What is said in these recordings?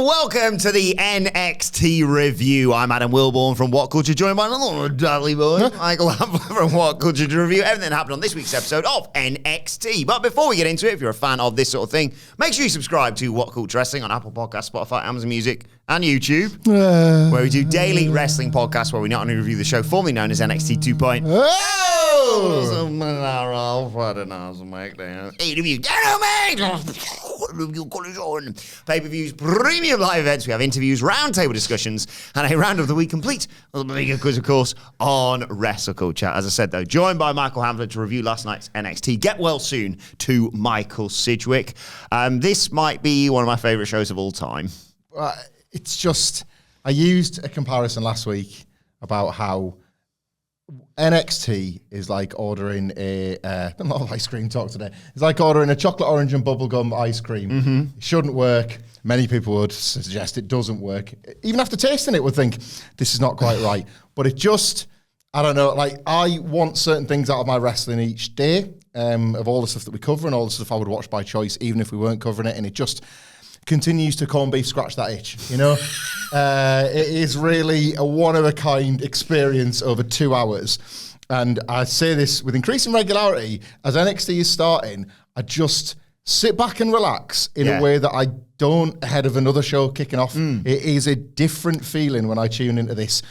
welcome to the NXT review. I'm Adam Wilbourn from What Culture, joined by another Dudley boy, Michael Hamflett from What Culture, to review everything that happened on this week's episode of NXT. But before we get into it, if you're a fan of this sort of thing, make sure you subscribe to What Culture Wrestling on Apple Podcasts, Spotify, Amazon Music, and YouTube, where we do daily wrestling podcasts where we not only review the show formerly known as NXT 2.0, pay-per-views, premium live events. We have interviews, roundtable discussions, and a round of the week complete with a bigger quiz, of course, on Wrestle Culture. As I said, though, joined by Michael Hamflett to review last night's NXT. Get well soon to Michael Sidgwick. This might be one of my favourite shows of all time. It's just, I used a comparison last week about how NXT is like ordering a lot of ice cream talk today. It's like ordering a chocolate, orange and bubblegum ice cream. Mm-hmm. It shouldn't work. Many people would suggest it doesn't work. Even after tasting it would think, this is not quite right. But it just, I don't know, like I want certain things out of my wrestling each day, of all the stuff that we cover and all the stuff I would watch by choice, even if we weren't covering it. And it just continues to corned beef scratch that itch, you know? It is really a one-of-a-kind experience over 2 hours. And I say this with increasing regularity, as NXT is starting, I just sit back and relax in a way that I don't ahead of another show kicking off. It is a different feeling when I tune into this.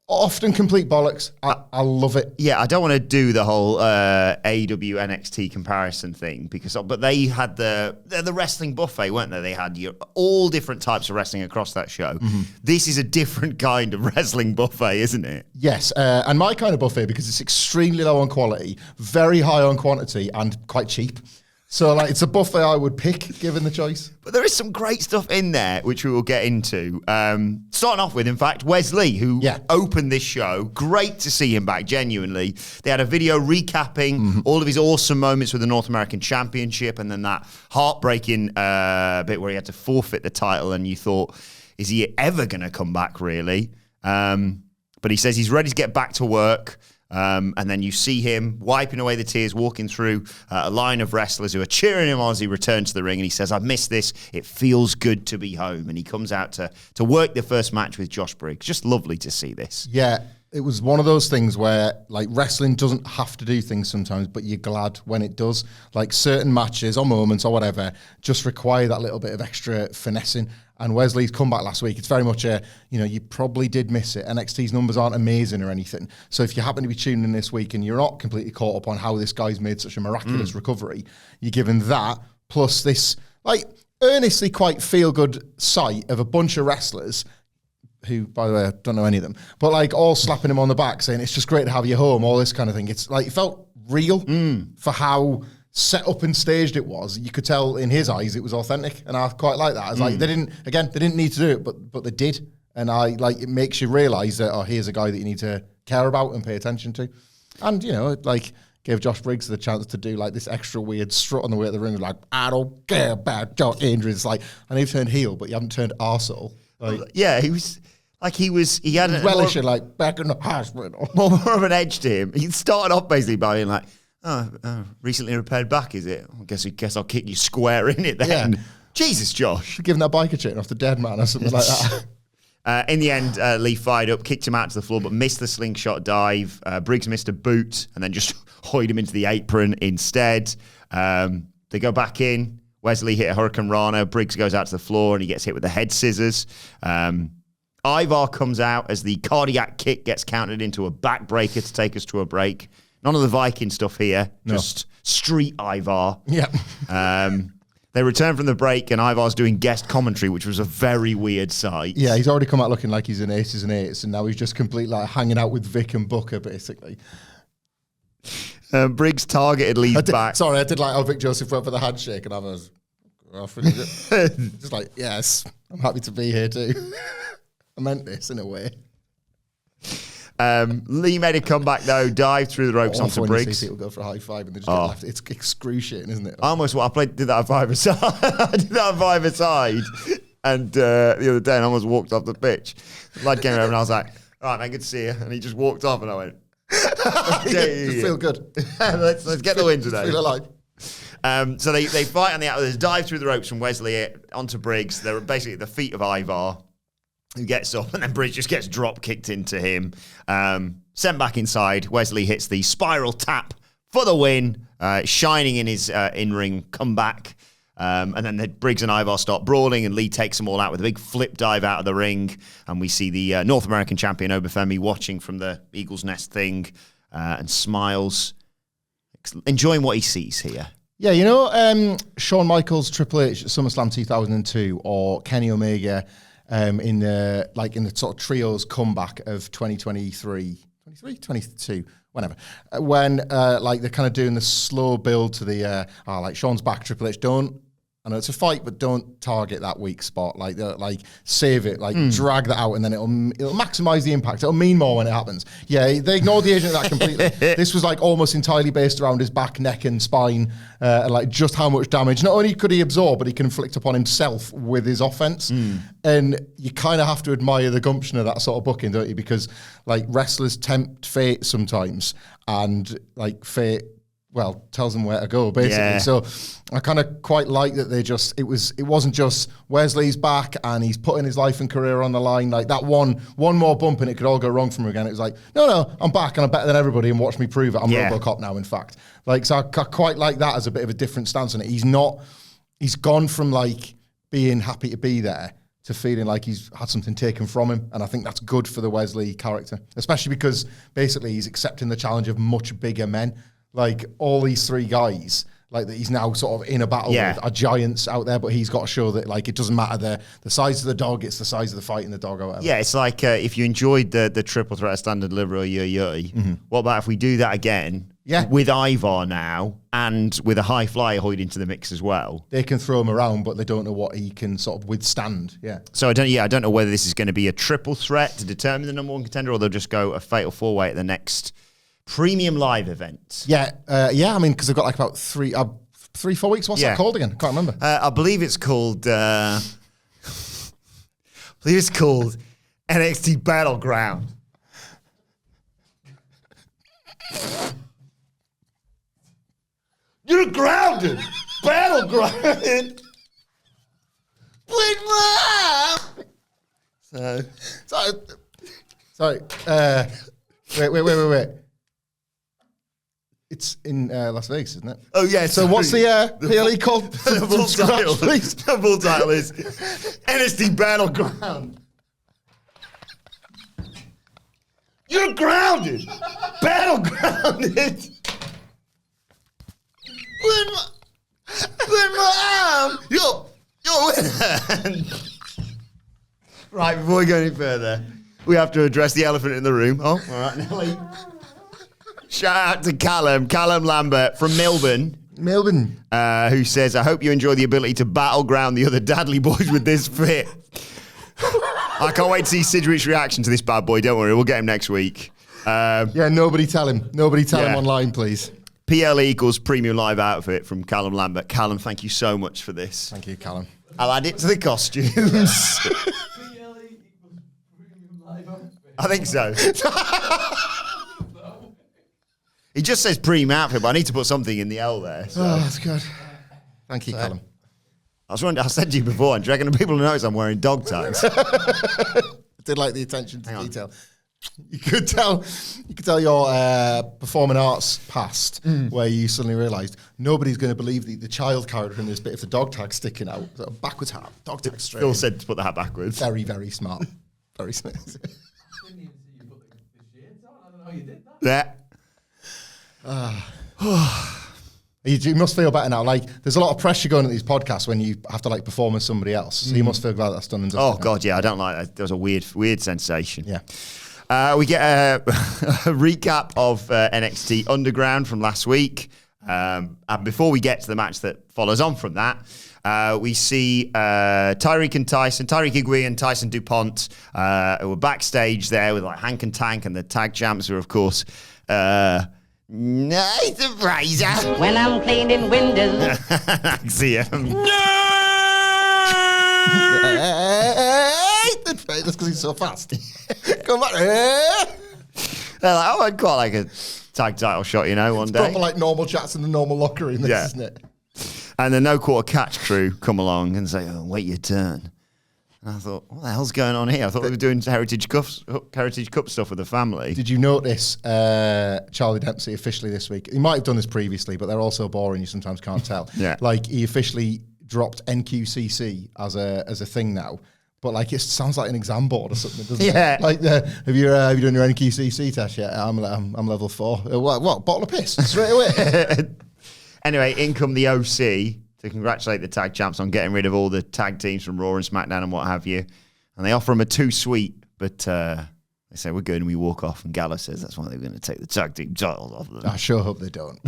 Often complete bollocks. I love it. Yeah, I don't want to do the whole AEW NXT comparison thing but they had the wrestling buffet, weren't they? They had all different types of wrestling across that show. Mm-hmm. This is a different kind of wrestling buffet, isn't it? Yes, and my kind of buffet because it's extremely low on quality, very high on quantity, and quite cheap. So, like, it's a buffet I would pick, given the choice. But there is some great stuff in there, which we will get into. Starting off with, in fact, Wesley, who opened this show. Great to see him back, genuinely. They had a video recapping all of his awesome moments with the North American Championship, and then that heartbreaking bit where he had to forfeit the title, and you thought, is he ever going to come back, really? But he says he's ready to get back to work. And then you see him wiping away the tears, walking through a line of wrestlers who are cheering him on as he returns to the ring. And he says, I've missed this. It feels good to be home. And he comes out to work the first match with Josh Briggs. Just lovely to see this. Yeah, it was one of those things where, like, wrestling doesn't have to do things sometimes, but you're glad when it does. Like, certain matches or moments or whatever just require that little bit of extra finessing. And Wesley's comeback last week, it's very much you probably did miss it. NXT's numbers aren't amazing or anything. So if you happen to be tuning in this week and you're not completely caught up on how this guy's made such a miraculous recovery, you're given that, plus this, like, earnestly quite feel-good sight of a bunch of wrestlers who, by the way, I don't know any of them, but, like, all slapping him on the back saying, it's just great to have you home, all this kind of thing. It's, like, it felt real for how set up and staged it was. You could tell in his eyes it was authentic, and I quite like that. It's like they didn't need to do it, but they did, and it makes you realise that here's a guy that you need to care about and pay attention to, and gave Josh Briggs the chance to do like this extra weird strut on the way to the ring, like, I don't care about Josh Andrews. It's like, I know you've turned heel, but you haven't turned arsehole. Like, yeah, he had relish it, like, back in the hospital. More of an edge to him. He started off basically by being like, recently repaired back, is it? I guess I'll kick you square in it then. Yeah. Jesus, Josh. Giving that biker chain off the dead man or something like that. In the end, Lee fired up, kicked him out to the floor, but missed the slingshot dive. Briggs missed a boot and then just hoyed him into the apron instead. They go back in. Wesley hit a Hurricane Rana. Briggs goes out to the floor and he gets hit with the head scissors. Ivar comes out as the cardiac kick gets countered into a backbreaker to take us to a break. None of the Viking stuff here, just street Ivar. Yeah. They return from the break and Ivar's doing guest commentary, which was a very weird sight. Yeah, he's already come out looking like he's in Aces and Eights, and now he's just completely like hanging out with Vic and Booker, basically. Briggs targeted Lee's back. Sorry, I did like how Vic Joseph went for the handshake, and I was just like, yes, I'm happy to be here too. I meant this in a way. Lee made a comeback though, dived through the ropes onto Briggs. You see people go for a high five and they just get left. It's excruciating, isn't it? Did that at five-a-side. I did that at five-a-side, and the other day I almost walked off the pitch. The lad came over and I was like, "All right, man, good to see you," and he just walked off, and I went, Feel good. let's get the win today. Feel alive. So they fight on the outside. There's a dive through the ropes from Wesley onto Briggs. They're basically at the feet of Ivar, who gets up, and then Briggs just gets drop kicked into him. Sent back inside. Wesley hits the spiral tap for the win, shining in his in-ring comeback. And then Briggs and Ivar start brawling, and Lee takes them all out with a big flip dive out of the ring. And we see the North American champion Obafemi watching from the Eagle's Nest thing and smiles, enjoying what he sees here. Yeah, you know, Shawn Michaels, Triple H at SummerSlam 2002, or Kenny Omega in the sort of trios comeback of 22, whenever. When they're kind of doing the slow build to the Shawn's back, Triple H, I know it's a fight, but don't target that weak spot. Save it, drag that out, and then it'll maximize the impact. It'll mean more when it happens. Yeah, they ignored the agent of that completely. This was almost entirely based around his back, neck, and spine, and just how much damage not only could he absorb, but he can inflict upon himself with his offense. And you kind of have to admire the gumption of that sort of booking, don't you? Because wrestlers tempt fate sometimes, and fate tells them where to go, basically. Yeah. So I kind of quite like that it wasn't just Wesley's back and he's putting his life and career on the line. That one more bump and it could all go wrong from him again. It was no, I'm back and I'm better than everybody, and watch me prove it. I'm RoboCop now, in fact. So I quite like that as a bit of a different stance on it. He's gone from being happy to be there to feeling like he's had something taken from him. And I think that's good for the Wesley character, especially because basically he's accepting the challenge of much bigger men. All these three guys, that he's now sort of in a battle with are giants out there, but he's got to show that, it doesn't matter the size of the dog, it's the size of the fight in the dog or whatever. Yeah, it's if you enjoyed the triple threat standard delivery or yo-yo, what about if we do that again with Ivar now and with a high flyer Hoyd into the mix as well? They can throw him around, but they don't know what he can sort of withstand. Yeah. So I don't know whether this is going to be a triple threat to determine the number one contender, or they'll just go a fatal four-way at the next Premium Live event. Yeah, because they've got about 3-4 weeks. What's that called again? I can't remember. I believe it's called NXT Battleground. You're grounded. Battleground. Wait. It's in Las Vegas, isn't it? Oh, yeah. So what's the PLE called? The full title is NXT Battleground. You're grounded. Battlegrounded. With my arm. Yo. Right, before we go any further, we have to address the elephant in the room. Oh, all right, Nelly. Shout out to Callum Lambert from Melbourne, who says, I hope you enjoy the ability to battleground the other Dadley boys with this fit. I can't wait to see Sidgwick's reaction to this bad boy. Don't worry, we'll get him next week. Nobody tell him. Nobody tell him online, please. PLE equals Premium Live outfit from Callum Lambert. Callum, thank you so much for this. Thank you, Callum. I'll add it to the costumes. PLE equals Premium Live outfit. I think so. He just says premium outfit, but I need to put something in the L there. So. Oh, that's good. Thank you, Callum. I said to you before, do you reckon people notice I'm wearing dog tags? I did like the attention to detail. You could tell your performing arts past where you suddenly realised nobody's going to believe the child character in this bit if the dog tag's sticking out. So backwards hat, dog tag straight. Phil said to put the hat backwards. Very, very smart. Very smart. I didn't even see you put the shades on. I don't know how you did that. You must feel better now. There's a lot of pressure going at these podcasts when you have to perform as somebody else. So you must feel glad that's done and dusted. Oh God, yeah, I don't like that. There was a weird sensation. Yeah. We get a recap of NXT Underground from last week. And before we get to the match that follows on from that, we see Tyreek Igwe and Tyson DuPont who were backstage there with Hank and Tank, and the tag champs were, of course, Nathan Fraser. When I'm cleaning windows. See him. That's because he's so fast. Come on. They're I'd quite like a tag title shot, one day. Proper normal chats in the normal locker room, isn't it? And the No Quarter Catch crew come along and say, oh, wait your turn. And I thought, what the hell's going on here? I thought they were doing Heritage Cup stuff with the family. Did you notice Charlie Dempsey officially this week? He might have done this previously, but they're all so boring you sometimes can't tell. Yeah. Like, he officially dropped NQCC as a thing now. But like, it sounds like an exam board or something, doesn't Yeah. it? Like, have you done your NQCC test yet? I'm level 4. What? Bottle of piss straight away. Anyway, in come the OC to congratulate the tag champs on getting rid of all the tag teams from Raw and SmackDown and what have you. And they offer them a 2-sweet, but they say, we're good, and we walk off. And Gallows says that's why they're going to take the tag team titles off them. I sure hope they don't.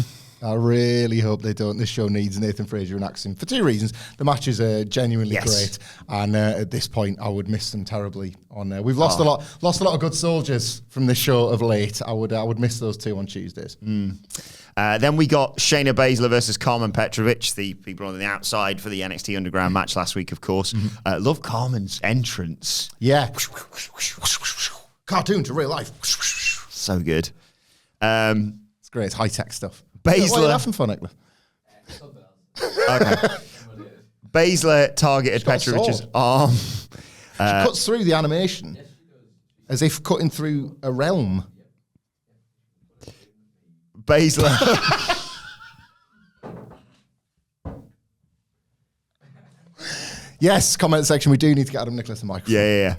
I really hope they don't. This show needs Nathan Fraser and Axel for 2 reasons. The matches are genuinely great, and at this point, I would miss them terribly. We've lost a lot of good soldiers from this show of late. I would miss those 2 on Tuesdays. Then we got Shayna Baszler versus Carmen Petrovic, the people on the outside for the NXT Underground match last week, of course. Love Carmen's entrance. Yeah. Cartoon to real life. So good. It's great. It's high-tech stuff. Baszler. What are you laughing for, Nicola? Okay. Baszler targeted got a Petrovic's sword. arm. She cuts through the animation as if cutting through a realm. Baszler. Yes, comment section. We do need to get Adam Nicholas a microphone. Yeah.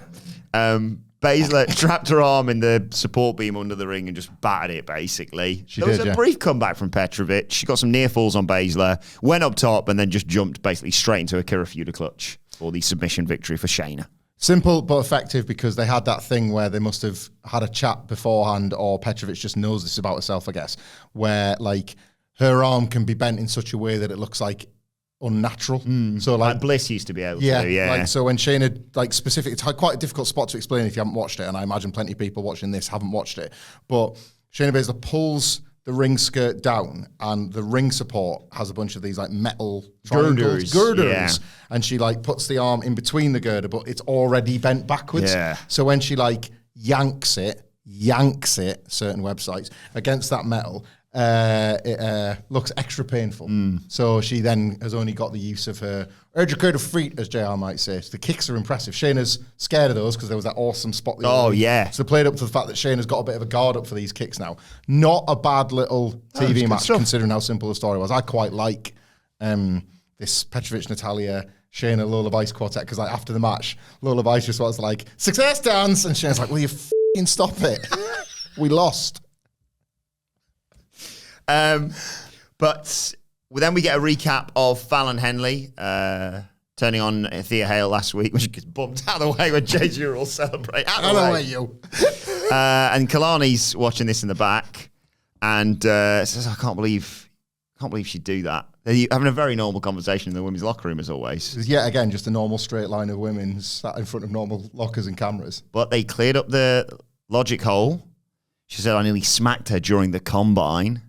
Baszler trapped her arm in the support beam under the ring and just battered it, basically. There was a brief comeback from Petrovic. She got some near falls on Baszler, went up top, and then just jumped basically straight into a Kirifuda clutch for the submission victory for Shayna. Simple but effective, because they had that thing where they must have had a chat beforehand, or Petrovic just knows this about herself, I guess, where like her arm can be bent in such a way that it looks like unnatural. So like Bliss used to be able to do, like, so when Shayna, like, specific, it's quite a difficult spot to explain if you haven't watched it, and I imagine plenty of people watching this haven't watched it, but Shayna Baszler pulls the ring skirt down, and the ring support has a bunch of these like metal girders, and she like puts the arm in between the girder, but it's already bent backwards. So when she like yanks it, certain websites, against that metal, it looks extra painful. So she then has only got the use of her educated feet, as JR might say. So the kicks are impressive. Shayna's scared of those because there was that awesome spot. So they played up to the fact that Shayna's got a bit of a guard up for these kicks now. Not a bad little TV match considering how simple the story was. I quite like this Petrovic-Natalia Shayna Lola Vice quartet, because like after the match, Lola Vice just was like, success dance, and Shayna's like, will you f***ing stop it? We lost. But then we get a recap of Fallon Henley turning on Thea Hale last week, when she gets bumped out of the way when JJ are all celebrating. Out of the way, you. And Kalani's watching this in the back and says, I can't believe she'd do that. They're having a very normal conversation in the women's locker room, as always. Yet again, just a normal straight line of women sat in front of normal lockers and cameras. But they cleared up the logic hole. She said, I nearly smacked her during the combine.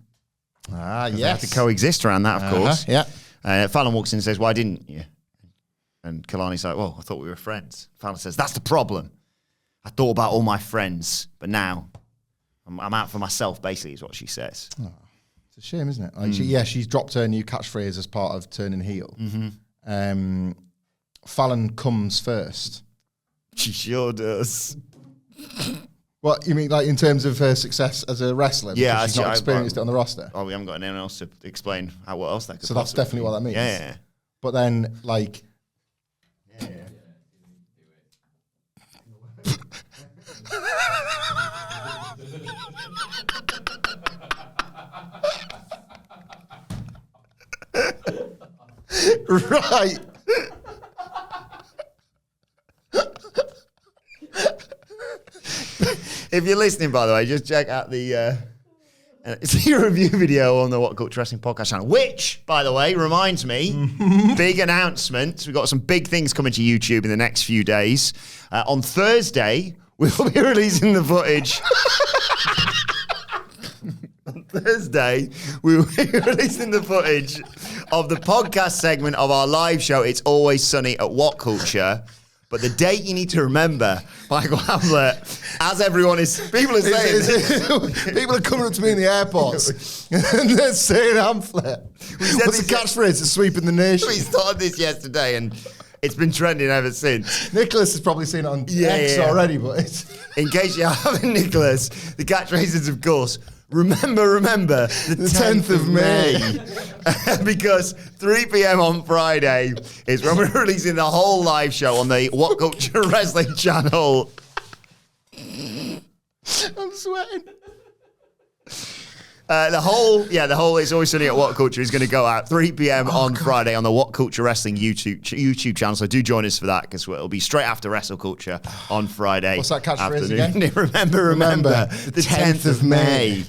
Yes. They have to coexist around that, of course. Yeah. Fallon walks in and says, why didn't you? And Kalani's like, well, I thought we were friends. Fallon says, that's the problem. I thought about all my friends, but now I'm out for myself, basically, is what she says. Oh, it's a shame, isn't it? Like she's dropped her new catchphrase as part of turning heel. Fallon comes first. She sure does. What, you mean like in terms of her success as a wrestler? Yeah. She's not experienced it on the roster. Oh, we haven't got anyone else to explain what else that could So that's definitely what that means. Yeah. But then, like... Right. If you're listening, by the way, just check out the see a review video on the What Culture Wrestling podcast channel, which, by the way, reminds me, big announcement. We've got some big things coming to YouTube in the next few days. On Thursday, we will be releasing the footage. On Thursday, we will be releasing the footage of the podcast segment of our live show, It's Always Sunny at What Culture. But the date you need to remember, Michael Hamflett, as everyone is, people are saying this. People are coming up to me in the airports and they're saying Hamflett. What's the catchphrase? It's sweeping the nation. We started this yesterday and it's been trending ever since. Nicholas has probably seen it on X already, but it's... In case you haven't, Nicholas, the catchphrase is, of course, remember, the 10th of May. Because 3 p.m. on Friday is when we're releasing the whole live show on the What Culture Wrestling channel. I'm sweating. The whole It's Always Sunny at What Culture is going to go out 3 p.m. on Friday on the What Culture Wrestling YouTube channel. So do join us for that because it'll be straight after Wrestle Culture on Friday. What's that catchphrase afternoon. again? remember, the 10th of May.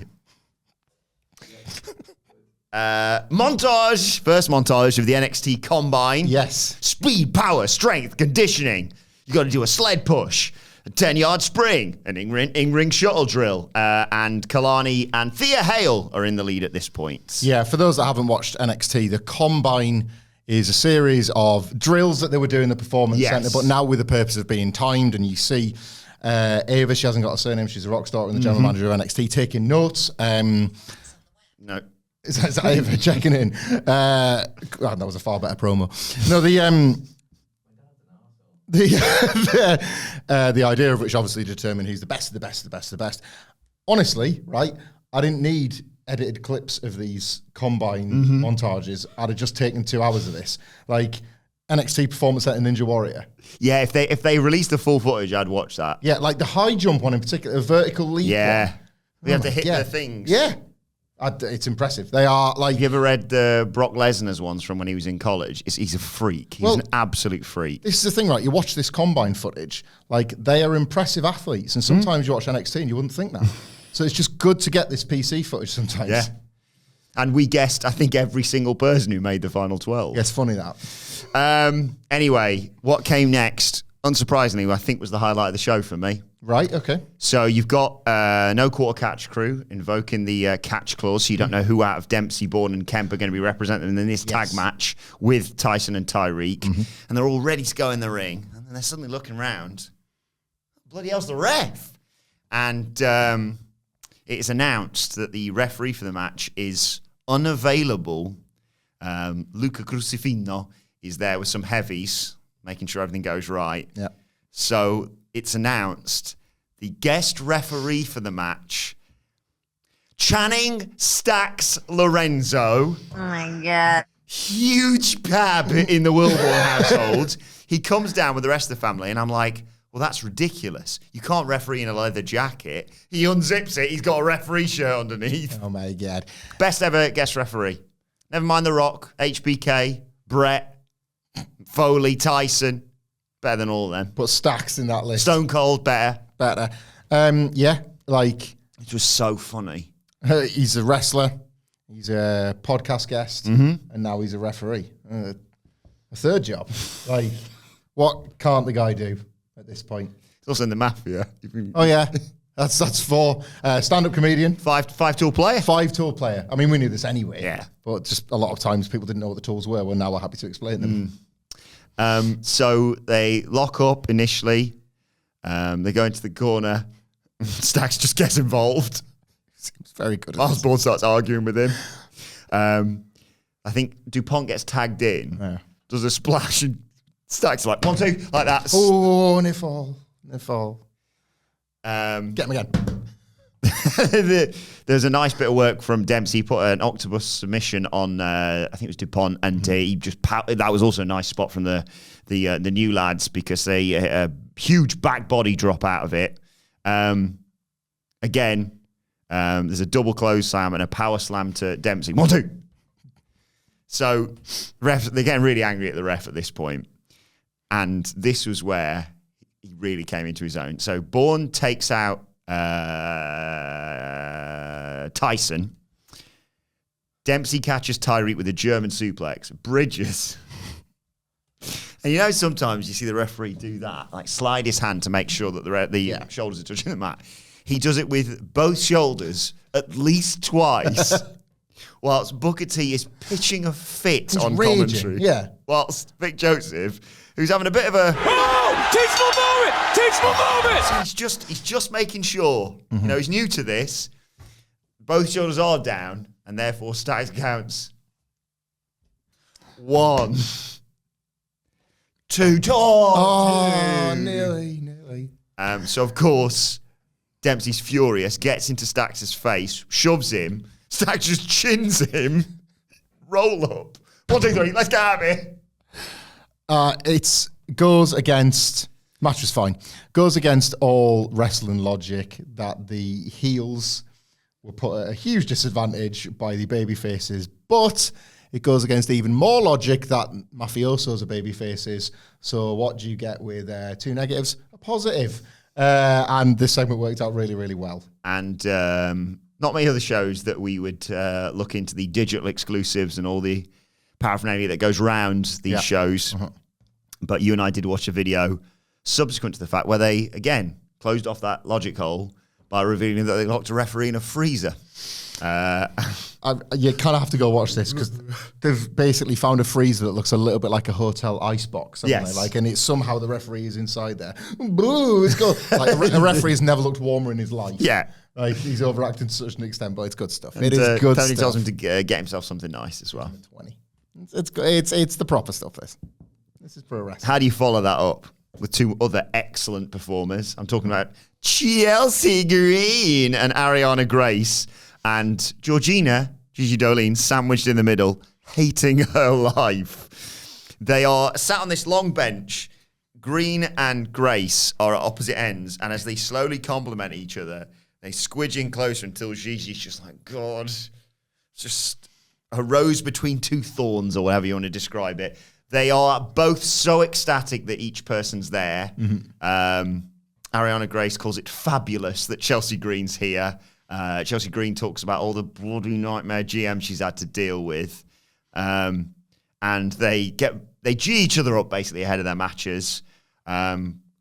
First montage of the NXT Combine. Yes. Speed, power, strength, conditioning. You got to do a sled push, a 10-yard spring, an in-ring shuttle drill, and Kalani and Thea Hale are in the lead at this point. Yeah, for those that haven't watched NXT, the Combine is a series of drills that they were doing in the Performance Center, but now with the purpose of being timed, and you see Ava, she hasn't got a surname, she's a rock star and the general manager of NXT, taking notes. No. Is that Ava checking in? That was a far better promo. No, the idea of which obviously determine who's the best. Honestly, right? I didn't need edited clips of these Combine montages. I'd have just taken 2 hours of this. Like NXT Performance Center Ninja Warrior. Yeah, if they released the full footage, I'd watch that. Yeah, like the high jump one in particular, the vertical leap one. We have to hit the things. Yeah. It's impressive. They are like... You ever read Brock Lesnar's ones from when he was in college? He's a freak. He's an absolute freak. This is the thing, right? You watch this Combine footage, like they are impressive athletes, and sometimes you watch NXT and you wouldn't think that. So it's just good to get this PC footage sometimes. Yeah. And we guessed, I think, every single person who made the final 12. Yeah, it's funny that. Anyway, what came next, unsurprisingly, I think was the highlight of the show for me. Right, okay. So you've got no quarter catch crew invoking the catch clause, so you don't know who out of Dempsey, Bourne, and Kemp are going to be represented in this tag match with Tyson and Tyreek. And they're all ready to go in the ring. And then they're suddenly looking around. Bloody hell's the ref? And it is announced that the referee for the match is unavailable. Luca Crucifino is there with some heavies, making sure everything goes right. Yeah. So it's announced the guest referee for the match, Channing Stacks Lorenzo. Oh my God. Huge pab in the Wilbourn household. He comes down with the rest of the family, and I'm like, well, that's ridiculous. You can't referee in a leather jacket. He unzips it. He's got a referee shirt underneath. Oh, my God. Best ever guest referee. Never mind The Rock, HBK, Brett, Foley, Tyson. Better than all of them. Put Stacks in that list. Stone Cold, better. Yeah, like... It was so funny. He's a wrestler. He's a podcast guest. And now he's a referee. A third job. Like, what can't the guy do at this point? He's also in the Mafia. Oh, yeah. That's 4. Stand-up comedian. Five-tool player. 5-tool player. I mean, we knew this anyway. Yeah. But just a lot of times people didn't know what the tools were. Well, now we're happy to explain them. So they lock up initially. They go into the corner. Stacks just gets involved. Seems very good. Miles Bourne starts arguing with him. I think DuPont gets tagged in. Yeah. Does a splash and Stacks like 1, 2, like that. Oh, and they fall. Get him again. There's a nice bit of work from Dempsey. He put an octopus submission on, I think it was DuPont, and he just that was also a nice spot from the new lads because they a huge back body drop out of it. Again, there's a double close slam and a power slam to Dempsey. 1, 2. So they're getting really angry at the ref at this point, and this was where he really came into his own. So Bourne takes out Tyson. Dempsey catches Tyreek with a German suplex. Bridges. And you know sometimes you see the referee do that, like slide his hand to make sure that the shoulders are touching the mat. He does it with both shoulders at least twice, whilst Booker T is pitching a fit on raging, commentary. yeah. Whilst Vic Joseph, who's having a bit of a Teachable moment. So he's just making sure. You know, he's new to this. Both shoulders are down, and therefore Stacks counts. 1, 2, nearly. So of course, Dempsey's furious, gets into Stacks' face, shoves him. Stacks just chins him. Roll up. 1, 2, 3. Let's get out of here. It goes against. Match was fine. Goes against all wrestling logic that the heels were put at a huge disadvantage by the baby faces, but it goes against even more logic that mafiosos are baby faces. So what do you get with 2 negatives? A positive. And this segment worked out really, really well. And not many other shows that we would look into the digital exclusives and all the paraphernalia that goes round these shows. But you and I did watch a video subsequent to the fact where they, again, closed off that logic hole by revealing that they locked a referee in a freezer. You kind of have to go watch this because they've basically found a freezer that looks a little bit like a hotel icebox. Yes. Like, and it's somehow the referee is inside there. Boo! It's good. Like a referee has never looked warmer in his life. Yeah. Like he's overacting to such an extent, but it's good stuff. And, it is good Tony stuff. tells him to get himself something nice as well. 20. It's the proper stuff. This is pro wrestling. How do you follow that up with 2 other excellent performers? I'm talking about Chelsea Green and Ariana Grace, and Georgina, Gigi Dolin, sandwiched in the middle, hating her life. They are sat on this long bench. Green and Grace are at opposite ends, and as they slowly compliment each other, they squidge in closer until Gigi's just like, God, just a rose between 2 thorns, or whatever you want to describe it. They are both so ecstatic that each person's there. Ariana Grace calls it fabulous that Chelsea Green's here. Chelsea Green talks about all the bloody nightmare GM she's had to deal with. And they G each other up basically ahead of their matches.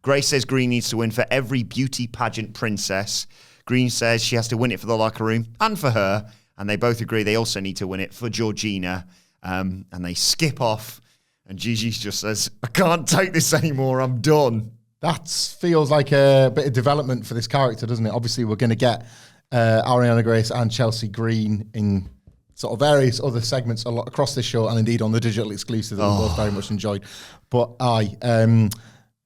Grace says Green needs to win for every beauty pageant princess. Green says she has to win it for the locker room and for her. And they both agree they also need to win it for Georgina. And they skip off. And Gigi just says, I can't take this anymore. I'm done. That feels like a bit of development for this character, doesn't it? Obviously, we're going to get Ariana Grace and Chelsea Green in sort of various other segments a lot across this show, and indeed on the digital exclusive that we both very much enjoyed. But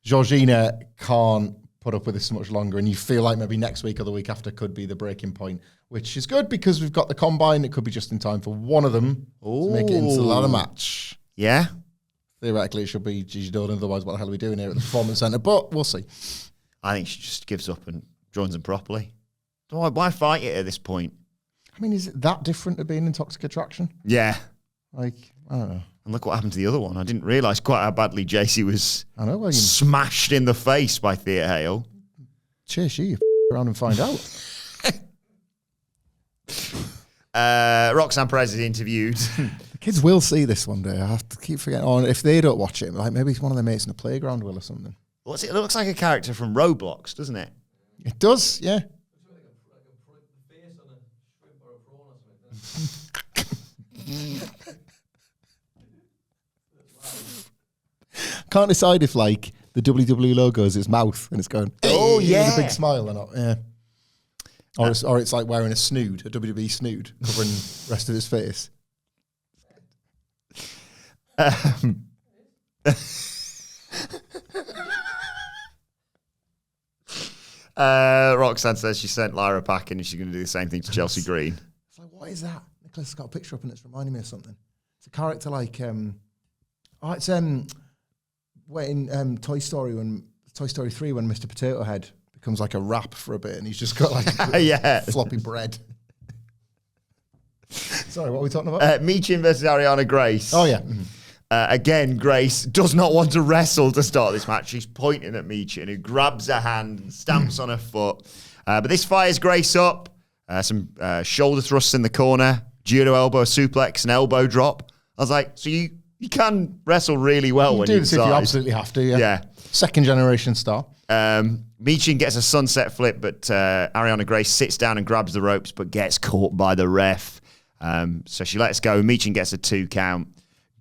Georgina can't put up with this much longer, and you feel like maybe next week or the week after could be the breaking point, which is good because we've got the combine. It could be just in time for one of them to make it into the ladder match. Yeah? Theoretically, it should be Gigi Dolan. Otherwise, what the hell are we doing here at the Performance Centre? But we'll see. I think she just gives up and joins them properly. Why fight it at this point? I mean, is it that different to being in Toxic Attraction? Yeah. Like, I don't know. And look what happened to the other one. I didn't realise quite how badly JC was smashed in the face by Thea Hale. Cheers, you around and find out. Roxanne Perez is interviewed. The kids will see this one day. I have to keep forgetting. Or if they don't watch it, like maybe it's one of their mates in the playground will or something. What's it? It looks like a character from Roblox, doesn't it? It does, yeah. Can't decide if like the WWE logo is its mouth and it's going, oh yeah, with a big smile or not. Yeah. Or it's like wearing a snood, a WWE snood, covering the rest of his face. Roxanne says she sent Lyra packing and she's going to do the same thing to Chelsea Green. It's like, what is that? Nicholas has got a picture up and it's reminding me of something. It's a character like, in Toy Story 3 when Mr. Potato Head becomes like a wrap for a bit and he's just got like floppy bread. Sorry, what are we talking about? Michin versus Ariana Grace. Oh, yeah. Again, Grace does not want to wrestle to start this match. She's pointing at Michin, who grabs her hand and stamps on her foot. But this fires Grace up. Some shoulder thrusts in the corner, judo elbow suplex, an elbow drop. I was like, so you can wrestle really well when you do this if you absolutely have to, yeah. Second generation star. Michin gets a sunset flip, but Ariana Grace sits down and grabs the ropes, but gets caught by the ref. So she lets go. Michin gets a 2 count.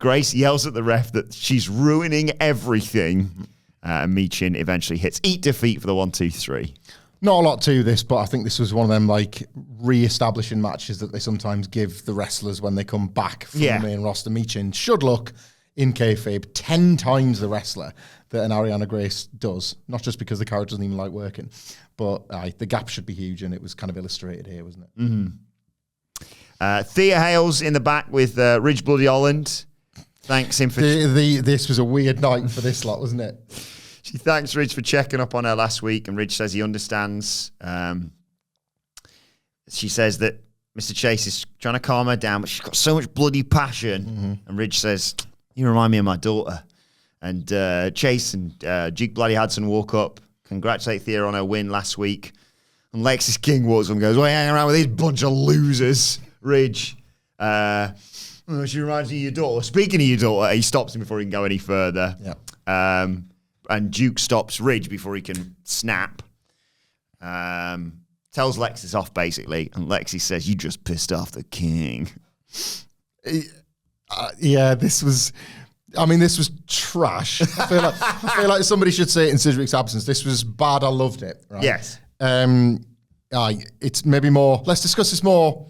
Grace yells at the ref that she's ruining everything. Michin eventually hits Eat Defeat for the 1, 2, 3. Not a lot to this, but I think this was one of them like re-establishing matches that they sometimes give the wrestlers when they come back from the main roster. Michin should look in kayfabe 10 times the wrestler that an Ariana Grace does, not just because the character doesn't even like working, but the gap should be huge, and it was kind of illustrated here, wasn't it? Mm-hmm. Thea Hales in the back with Ridge Bloody Holland. Thanks him for... This was a weird night for this lot, wasn't it? She thanks Ridge for checking up on her last week, and Ridge says he understands. She says that Mr. Chase is trying to calm her down, but she's got so much bloody passion. Mm-hmm. And Ridge says, you remind me of my daughter. And Chase and Duke Bloody Hudson walk up, congratulate Thea on her win last week. And Lexis King walks up and goes, why are you hanging around with these bunch of losers, Ridge? She reminds me of your daughter. Speaking of your daughter, he stops him before he can go any further. Yeah. And Duke stops Ridge before he can snap. Tells Lexis off, basically. And Lexis says, you just pissed off the king. This was trash. I feel like somebody should say it in Sidgwick's absence. This was bad. I loved it. Right? Yes. It's maybe more. Let's discuss this more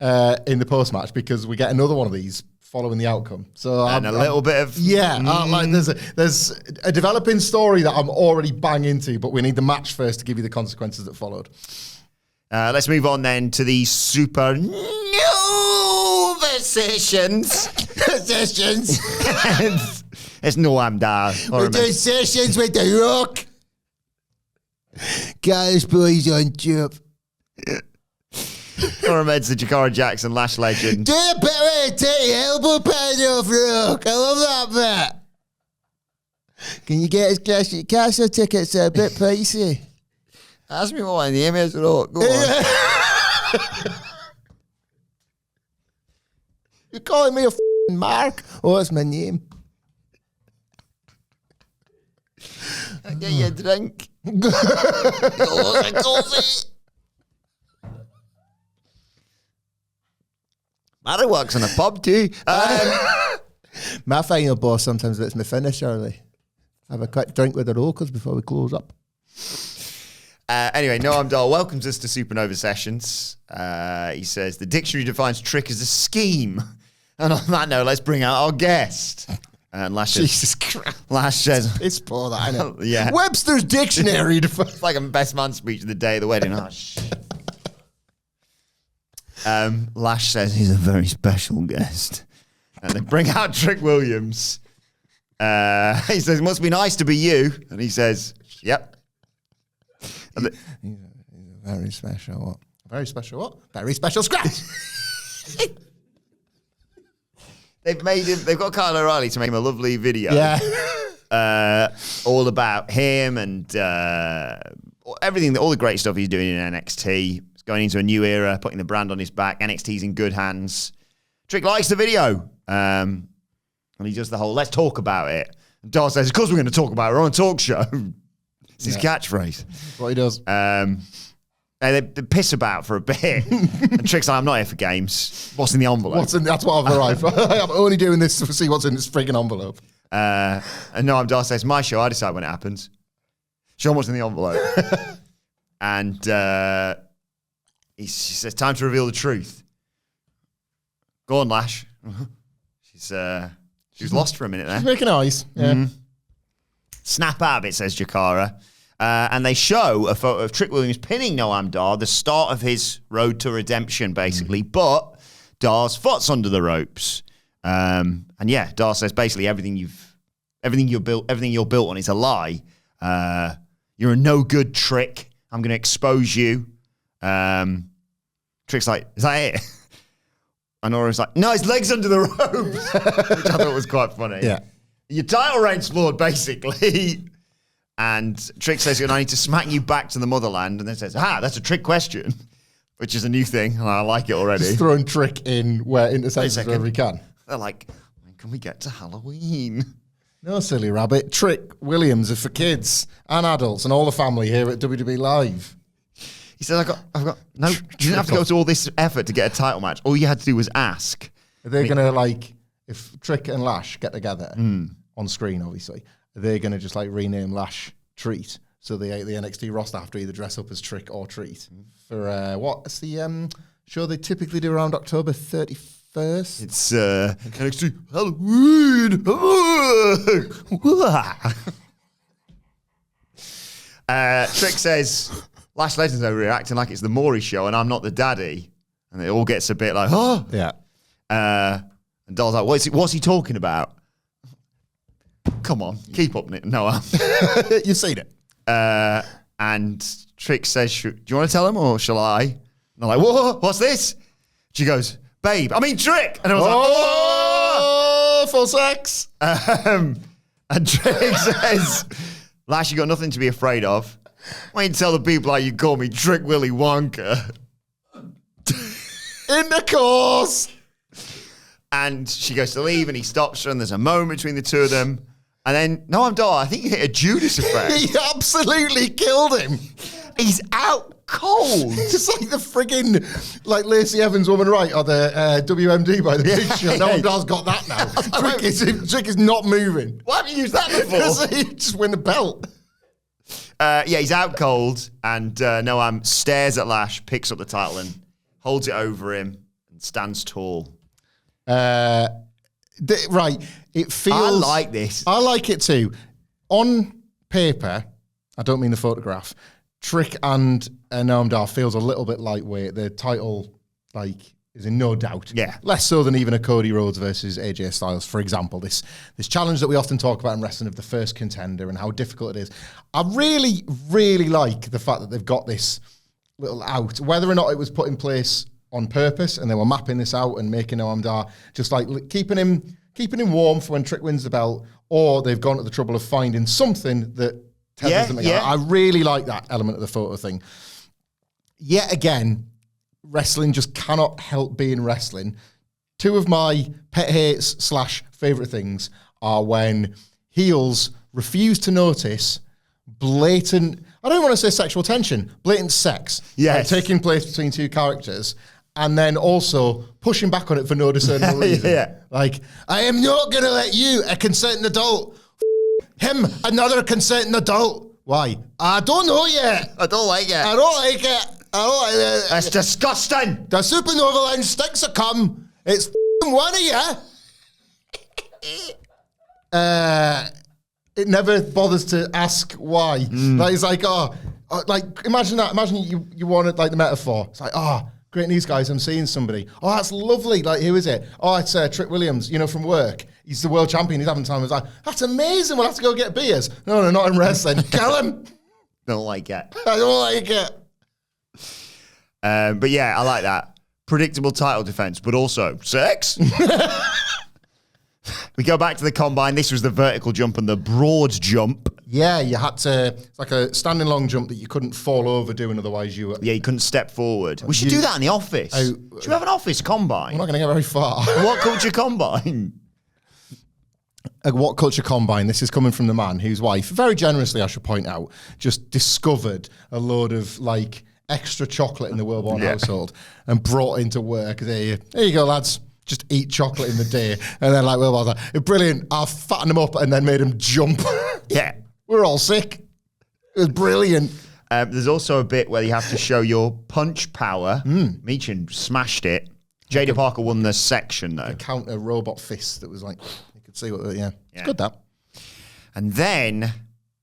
in the post-match, because we get another one of these following the outcome. So and a little bit of... like there's a developing story that I'm already bang into, but we need the match first to give you the consequences that followed. Let's move on then to the Super Nova sessions. Sessions. It's Noam Dar. We're doing sessions with The Rock. Guys, boys on tube. Med's the Jakara Jackson Lash legend. Do a bit where you take the elbow pad off, Rock. I love that bit. Can you get us classic castle tickets? They're a bit pricey. Ask me what my name is, Rock. Go on. You're calling me a f***ing Mark? Oh, that's my name. I'll get you a drink. Oh, a coffee. Mary works in a pub too. My final boss sometimes lets me finish early. Have a quick drink with the Rockers before we close up. Anyway, Noam Dar welcomes us to Supernova Sessions. He says, the dictionary defines trick as a scheme. And on that note, let's bring out our guest. And Lash Jesus Christ. Lash says... It's poor, that, isn't it? Yeah. Webster's Dictionary. It's like a best man speech of the day of the wedding. Oh, shit. Lash says he's a very special guest. And they bring out Trick Williams. He says, it must be nice to be you. And he says, yep. He's a very special what? Very special what? Very special scratch. They've got Kyle O'Reilly to make him a lovely video. Yeah. All about him and everything, all the great stuff he's doing in NXT. Going into a new era, putting the brand on his back. NXT's in good hands. Trick likes the video. And he does the whole, let's talk about it. And Dar says, of course we're going to talk about it. We're on a talk show. It's his catchphrase. That's what he does. And they piss about for a bit. And Trick's like, I'm not here for games. What's in the envelope? That's what I've arrived. I'm only doing this to see what's in this frigging envelope. And Noam Dar says, my show, I decide when it happens. Show him what's in the envelope. And... she says, time to reveal the truth. Go on, Lash. She was lost for a minute there. She's making eyes. Yeah. Mm-hmm. Snap out of it, says Jakara. And they show a photo of Trick Williams pinning Noam Dar, the start of his road to redemption, basically. But Dar's foot's under the ropes. And yeah, Dar says basically everything you're built on is a lie. You're a no good Trick. I'm going to expose you. Trick's like, is that it? And Nora's like, no, his leg's under the ropes. Which I thought was quite funny. Yeah. Your title reign's flawed, basically. And Trick says, I need to smack you back to the motherland. And then says, that's a Trick question. Which is a new thing. And I like it already. Just throwing Trick in where intersections wherever he can. They're like, when can we get to Halloween? No, silly rabbit. Trick Williams are for kids and adults and all the family here at WWE Live. He said, I've got you didn't have to go to all this effort to get a title match. All you had to do was ask. Are they going to if Trick and Lash get together on screen, obviously, they're going to just like rename Lash Treat. So the NXT roster have to either dress up as Trick or Treat for what's the show they typically do around October 31st? It's NXT Halloween. Trick says, Lash Legends are reacting like it's the Maury show and I'm not the daddy. And it all gets a bit like, oh. Yeah. And Doll's like, what's he talking about? Come on, keep up, Noah. You've seen it. And Trick says, do you want to tell him or shall I? And I'm like, whoa, what's this? She goes, babe, I mean Trick. And I was like, oh, full sex. And Trick says, Lash, you got nothing to be afraid of. Why don't you tell the people how you call me Trick Willy Wonka? In the course. And she goes to leave and he stops her and there's a moment between the two of them. And then, no, I'm dull. I think he hit a Judas effect. He absolutely killed him. He's out cold. It's like the friggin' like Lacey Evans Woman Right or the WMD by the Big Show. No one has got that now. Trick is not moving. Why haven't you used that before? Because he just win the belt. He's out cold and Noam stares at Lash, picks up the title and holds it over him and stands tall. Right. It feels... I like this. I like it too. On paper, I don't mean the photograph, Trick and Noam Dar feels a little bit lightweight. The title, is in no doubt. Yeah. Less so than even a Cody Rhodes versus AJ Styles, for example. This challenge that we often talk about in wrestling of the first contender and how difficult it is. I really, really like the fact that they've got this little out. Whether or not it was put in place on purpose and they were mapping this out and making Noam Dar just like keeping him warm for when Trick wins the belt, or they've gone to the trouble of finding something that tells them. Yeah. I really like that element of the photo thing. Yet again, wrestling just cannot help being wrestling. Two of my pet hates / favorite things are when heels refuse to notice blatant, I don't want to say sexual tension, blatant sex taking place between two characters, and then also pushing back on it for no discernible reason. Yeah. Like, I am not going to let you, a consenting adult, him, another consenting adult. Why? I don't know yet. I don't like it. I don't like it. I don't like it. That's disgusting. The supernova line stinks of cum. It's one of you. It never bothers to ask why. Like, it's like, imagine that. Imagine you wanted like the metaphor. It's like, great news, guys. I'm seeing somebody. Oh, that's lovely. Like, who is it? Oh, it's Trick Williams, from work. He's the world champion. He's having time. I was like, that's amazing. We'll have to go get beers. No, not in wrestling. Kill him. Don't like it. I don't like it. But yeah, I like that. Predictable title defense, but also sex. We go back to the combine. This was the vertical jump and the broad jump. Yeah, you had to, it's like a standing long jump that you couldn't fall over doing, otherwise you were... Yeah, you couldn't step forward. We should do that in the office. Should we have an office combine? We're not going to get very far. What culture combine? What culture combine? This is coming from the man whose wife, very generously I should point out, just discovered a load of extra chocolate in the Wilbourn household and brought into work. There you go, lads. Just eat chocolate in the day. And then Wilbourn's like, brilliant, I'll fatten him up, and then made him jump. Yeah. We're all sick. It was brilliant. There's also a bit where you have to show your punch power. Meechin smashed it. Jada Parker won the section, though. A counter robot fist that was you could see what, It's good, that. And then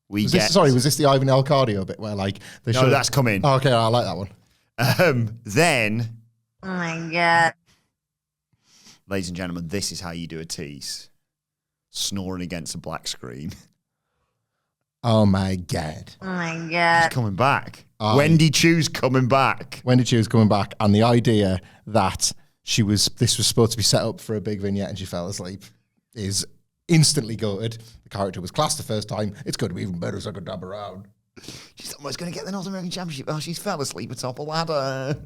was this the Ivan El Cardio bit where they No, that's coming. Oh, okay, I like that one. Then... Oh my God. Ladies and gentlemen, this is how you do a tease. Snoring against a black screen. Oh my God. Oh my God. She's coming back. Wendy Chu's coming back. Wendy Chu's coming back, and the idea that this was supposed to be set up for a big vignette and she fell asleep is instantly goated. The character was classed the first time. It's going to be even better second time around. She's almost going to get the North American Championship. Oh, she's fell asleep atop a ladder.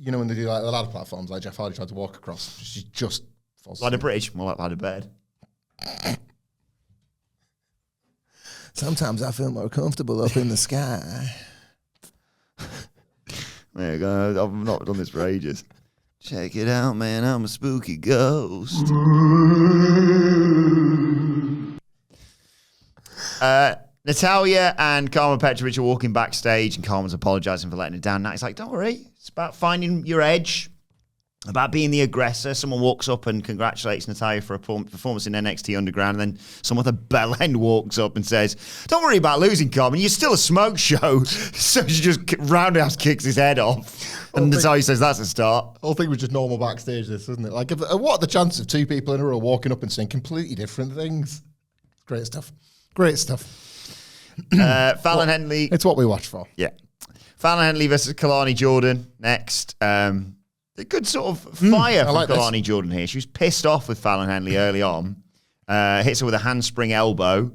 When they do the ladder platforms, Jeff Hardy tried to walk across, she just falls asleep. Ladder bridge, more like ladder bed. Sometimes I feel more comfortable up in the sky. There you go. I've not done this for ages. Check it out, man. I'm a spooky ghost. Natalia and Carmen Petrovich are walking backstage, and Carmen's apologizing for letting her down. Now it's like, don't worry. It's about finding your edge, about being the aggressor. Someone walks up and congratulates Natalia for a performance in NXT Underground, and then someone with a bell end walks up and says, don't worry about losing, Carmen. You're still a smoke show. So she just roundhouse kicks his head off. And Natalia says, that's a start. Whole thing was just normal backstage, this, isn't it? Like, what are the chances of two people in a row walking up and saying completely different things? Great stuff. Great stuff. Fallon Henley. It's what we watch for. Yeah. Fallon Henley versus Kalani Jordan next. A good sort of fire from Kalani Jordan here. She was pissed off with Fallon Henley early on. Hits her with a handspring elbow.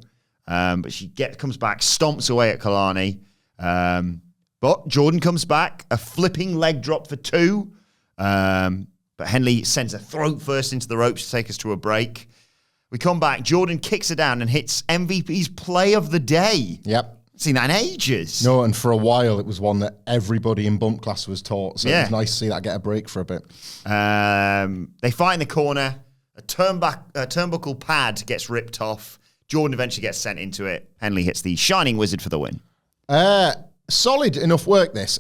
But she comes back, stomps away at Kalani. But Jordan comes back, a flipping leg drop for 2. But Henley sends a throat first into the ropes to take us to a break. We come back, Jordan kicks her down and hits MVP's play of the day. Yep. Seen that in ages. No, and for a while it was one that everybody in bump class was taught. So it was nice to see that get a break for a bit. They fight in the corner. A turnbuckle pad gets ripped off. Jordan eventually gets sent into it. Henley hits the Shining Wizard for the win. Solid enough work, this.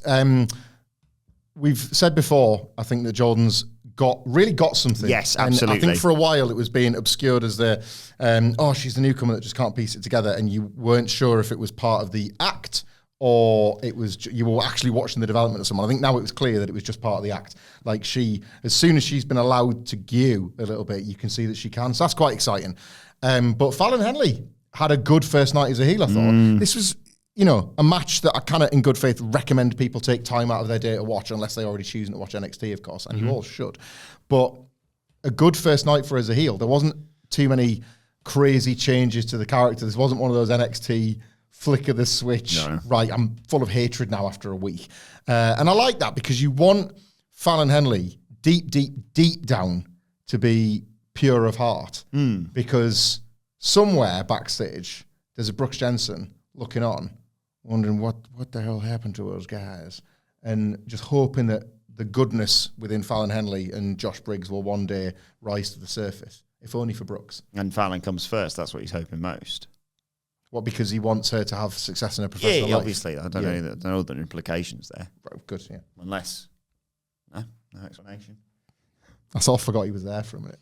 We've said before, I think that Jordan's really got something. Yes, absolutely. And I think for a while it was being obscured as the, she's the newcomer that just can't piece it together, and you weren't sure if it was part of the act or it was you were actually watching the development of someone. I think now it was clear that it was just part of the act. Like as soon as she's been allowed to gew a little bit, you can see that she can. So that's quite exciting. But Fallon Henley had a good first night as a heel, I thought. This was, a match that I kind of, in good faith, recommend people take time out of their day to watch, unless they're already choosing to watch NXT, of course, and you all should. But a good first night for her as a heel. There wasn't too many crazy changes to the character. This wasn't one of those NXT flick of the switch. No. Right, I'm full of hatred now after a week. And I like that, because you want Fallon Henley deep, deep, deep down to be pure of heart. Because somewhere backstage, there's a Brooks Jensen looking on, wondering what the hell happened to those guys, and just hoping that the goodness within Fallon Henley and Josh Briggs will one day rise to the surface, if only for Brooks. And Fallon comes first. That's what he's hoping most. What, because he wants her to have success in her professional life? Obviously. I don't know the implications there. Good, yeah. Unless, no explanation. I sort of forgot he was there for a minute.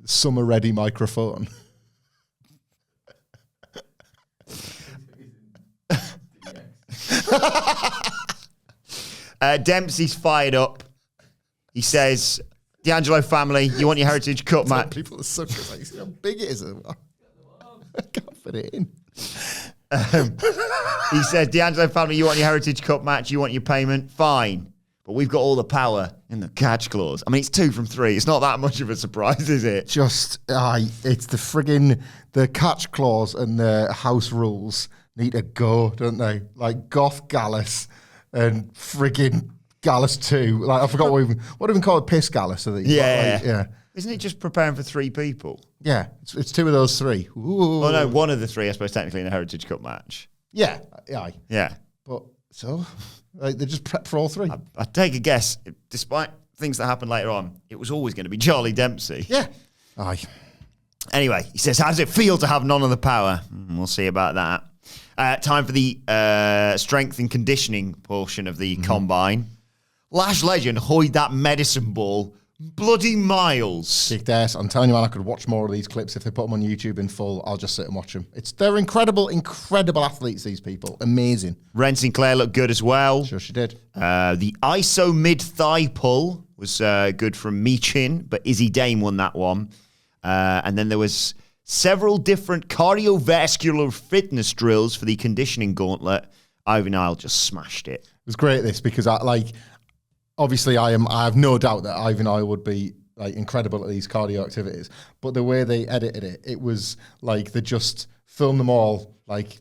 Summer-ready microphone. Dempsey's fired up. He says, D'Angelo family, you want your Heritage Cup match? People are so good. Like, see how big it is. I can't fit it in. He says, D'Angelo family, you want your Heritage Cup match? You want your payment? Fine. But we've got all the power in the catch clause. I mean, it's 2 from 3. It's not that much of a surprise, is it? It's the catch clause and the house rules need to go, don't they? Like Goth Gallus and friggin' Gallus 2. Like, I forgot what do we call it? Piss Gallus, are these? Yeah. Isn't it just preparing for 3 people? Yeah, it's 2 of those 3. Ooh. Well, no, 1 of the 3, I suppose, technically in a Heritage Cup match. Yeah. But so, like, they just prep for all 3. I take a guess, despite things that happened later on, it was always going to be Charlie Dempsey. Yeah. Aye. Anyway, he says, how does it feel to have none of the power? We'll see about that. Time for the strength and conditioning portion of the combine. Lash Legend hoyed that medicine ball bloody miles. Kicked ass. I'm telling you, man, I could watch more of these clips. If they put them on YouTube in full, I'll just sit and watch them. They're incredible, incredible athletes, these people. Amazing. Ren Sinclair looked good as well. Sure she did. The ISO mid-thigh pull was good from Michin, but Izzy Dame won that one. And then there was several different cardiovascular fitness drills for the conditioning gauntlet. Ivy Nile just smashed it. It was great, this, because obviously I have no doubt that Ivy Nile would be like incredible at these cardio activities, but the way they edited it, it was like they just filmed them all like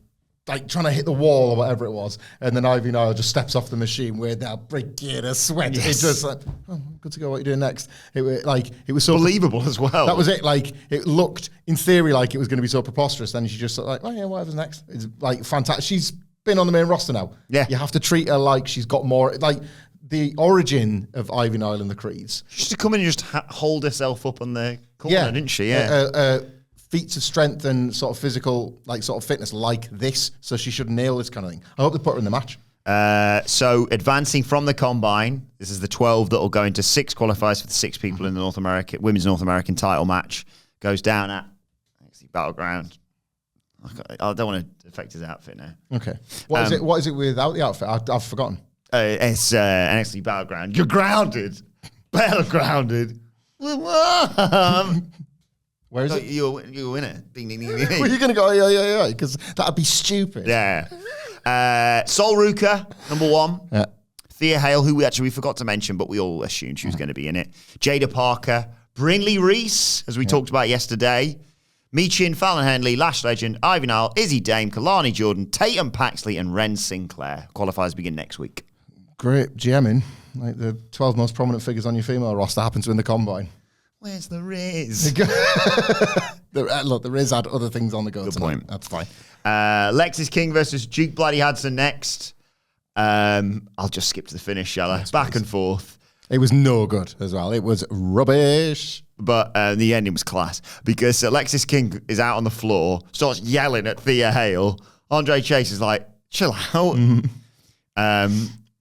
trying to hit the wall or whatever it was, and then Ivy Nile just steps off the machine with that breaking a sweat. Yes. It just like, oh, good to go. What are you doing next? It was so believable as well. That was it. Like, it looked in theory like it was going to be so preposterous. Then she just sort of like, oh yeah, whatever's next. It's like fantastic. She's been on the main roster now. Yeah, you have to treat her like she's got more. Like, the origin of Ivy Nile and the Creeds. She used to come in and just hold herself up on the corner, didn't she? Yeah. Feats of strength and sort of physical, like sort of fitness like this, so she should nail this kind of thing. I hope they put her in the match. So advancing from the Combine, this is the 12 that will go into 6 qualifiers for the 6 people in the Women's North American title match. Goes down at Battleground. I don't want to affect his outfit now. Okay. What is it? What is it without the outfit? I've forgotten. It's NXT Battleground. You're grounded. Battlegrounded. Where is it? You'll win it. Ding, ding, ding, ding. Well, you're going to go, yeah, because that'd be stupid. Yeah. Sol Ruka, number 1. Yeah. Thea Hale, who we forgot to mention, but we all assumed she was going to be in it. Jada Parker. Brinley Reese, as we talked about yesterday. Michin, Fallon Henley, Lash Legend, Ivy Nile, Izzy Dame, Kalani Jordan, Tatum Paxley, and Ren Sinclair. Qualifiers begin next week. Great GMing. Like the 12 most prominent figures on your female roster happen to win the Combine. Where's the Riz? Look, the Riz had other things on the go. Good tonight. point. That's fine. Lexis King versus Duke Bloody Hudson next. I'll just skip to the finish, shall I? Yes, back and forth. It was no good as well. It was rubbish. But the ending was class because Lexis King is out on the floor, starts yelling at Thea Hale. Andre Chase is like, chill out.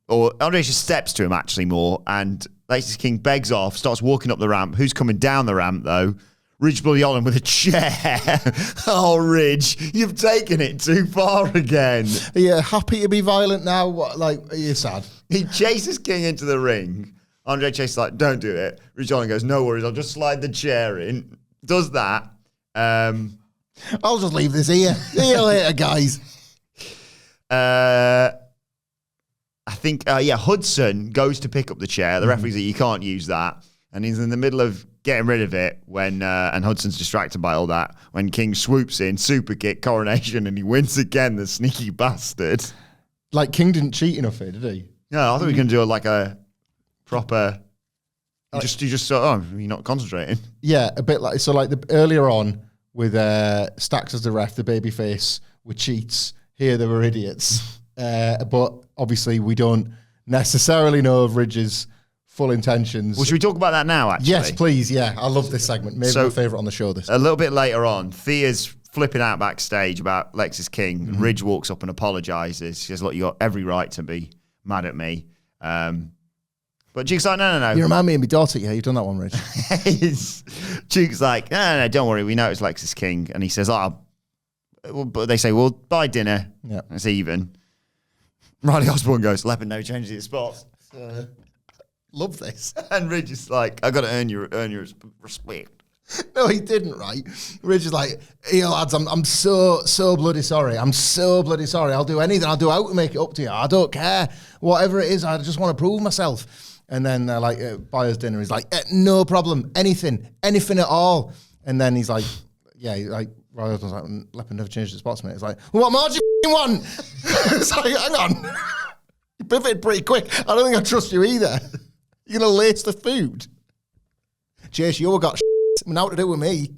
Or Andre just steps to him actually more, and Lexis King begs off, starts walking up the ramp. Who's coming down the ramp though? Ridge Bloody Holland with a chair. Oh, Ridge, you've taken it too far again. Are you happy to be violent now? What, like, are you sad? He chases King into the ring. Andre Chase is like, don't do it. Ridge Holland goes, no worries, I'll just slide the chair in. Does that. I'll just leave this here. See you later, guys. I think, Hudson goes to pick up the chair. The referee's like, you can't use that. And he's in the middle of getting rid of it when, and Hudson's distracted by all that, when King swoops in, super kick, coronation, and he wins again, the sneaky bastard. Like, King didn't cheat enough here, did he? No, I thought we were going to do a proper, you just you're not concentrating. Yeah, a bit like, so like earlier on with Stacks as the ref, the babyface with cheats, here they were idiots. But obviously we don't necessarily know of Ridge's full intentions. Well, should we talk about that now, actually? Yes, please, yeah. I love this segment. Maybe my favourite on the show this. A little bit later on, Thea's flipping out backstage about Lexis King. Mm-hmm. Ridge walks up and apologises. She says, look, you got every right to be mad at me. But Duke's like, no. You remind me of my daughter. Yeah, you've done that one, Ridge. Duke's like, no, don't worry. We know it's Lexis King. And he says, but they say, well, buy dinner. Yeah. It's even. Riley Osborne goes, no changes the spots. Love this. And Ridge is like, I got to earn your respect. No, he didn't, right? Ridge is like, hey, lads, I'm so bloody sorry. I'm so bloody sorry. I'll do anything. I'll do out to make it up to you. I don't care. Whatever it is, I just want to prove myself. And then, buy us dinner. He's like, no problem. Anything at all. And then he's like, Riley was like, Leopard never changed the spots, mate. It's like, well, what more do you want? It's like, hang on. You pivoted pretty quick. I don't think I trust you either. You're going to lace the food. Chase, you all got now to do with me.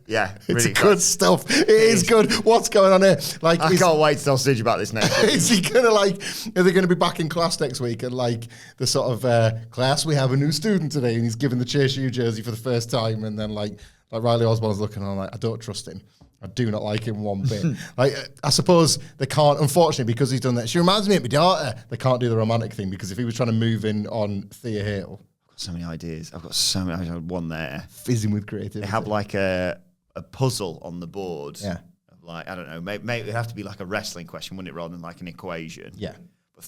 Yeah, it's really good stuff. It is good. What's going on here? Like, I can't wait to tell Stitch about this next week. Is he gonna are they gonna be back in class next week and the sort of class, we have a new student today, and he's given the Chase U jersey for the first time, and then like Riley Osborne's looking on I don't trust him. I do not like him one bit. I suppose they can't, unfortunately, because he's done that. She reminds me of my daughter. They can't do the romantic thing because if he was trying to move in on Thea Hale. So many ideas. I've got so many. I had one there. Fizzing with creativity. They have like a puzzle on the board. Yeah. Like, I don't know. Maybe it'd have to be like a wrestling question, wouldn't it, rather than like an equation? Yeah.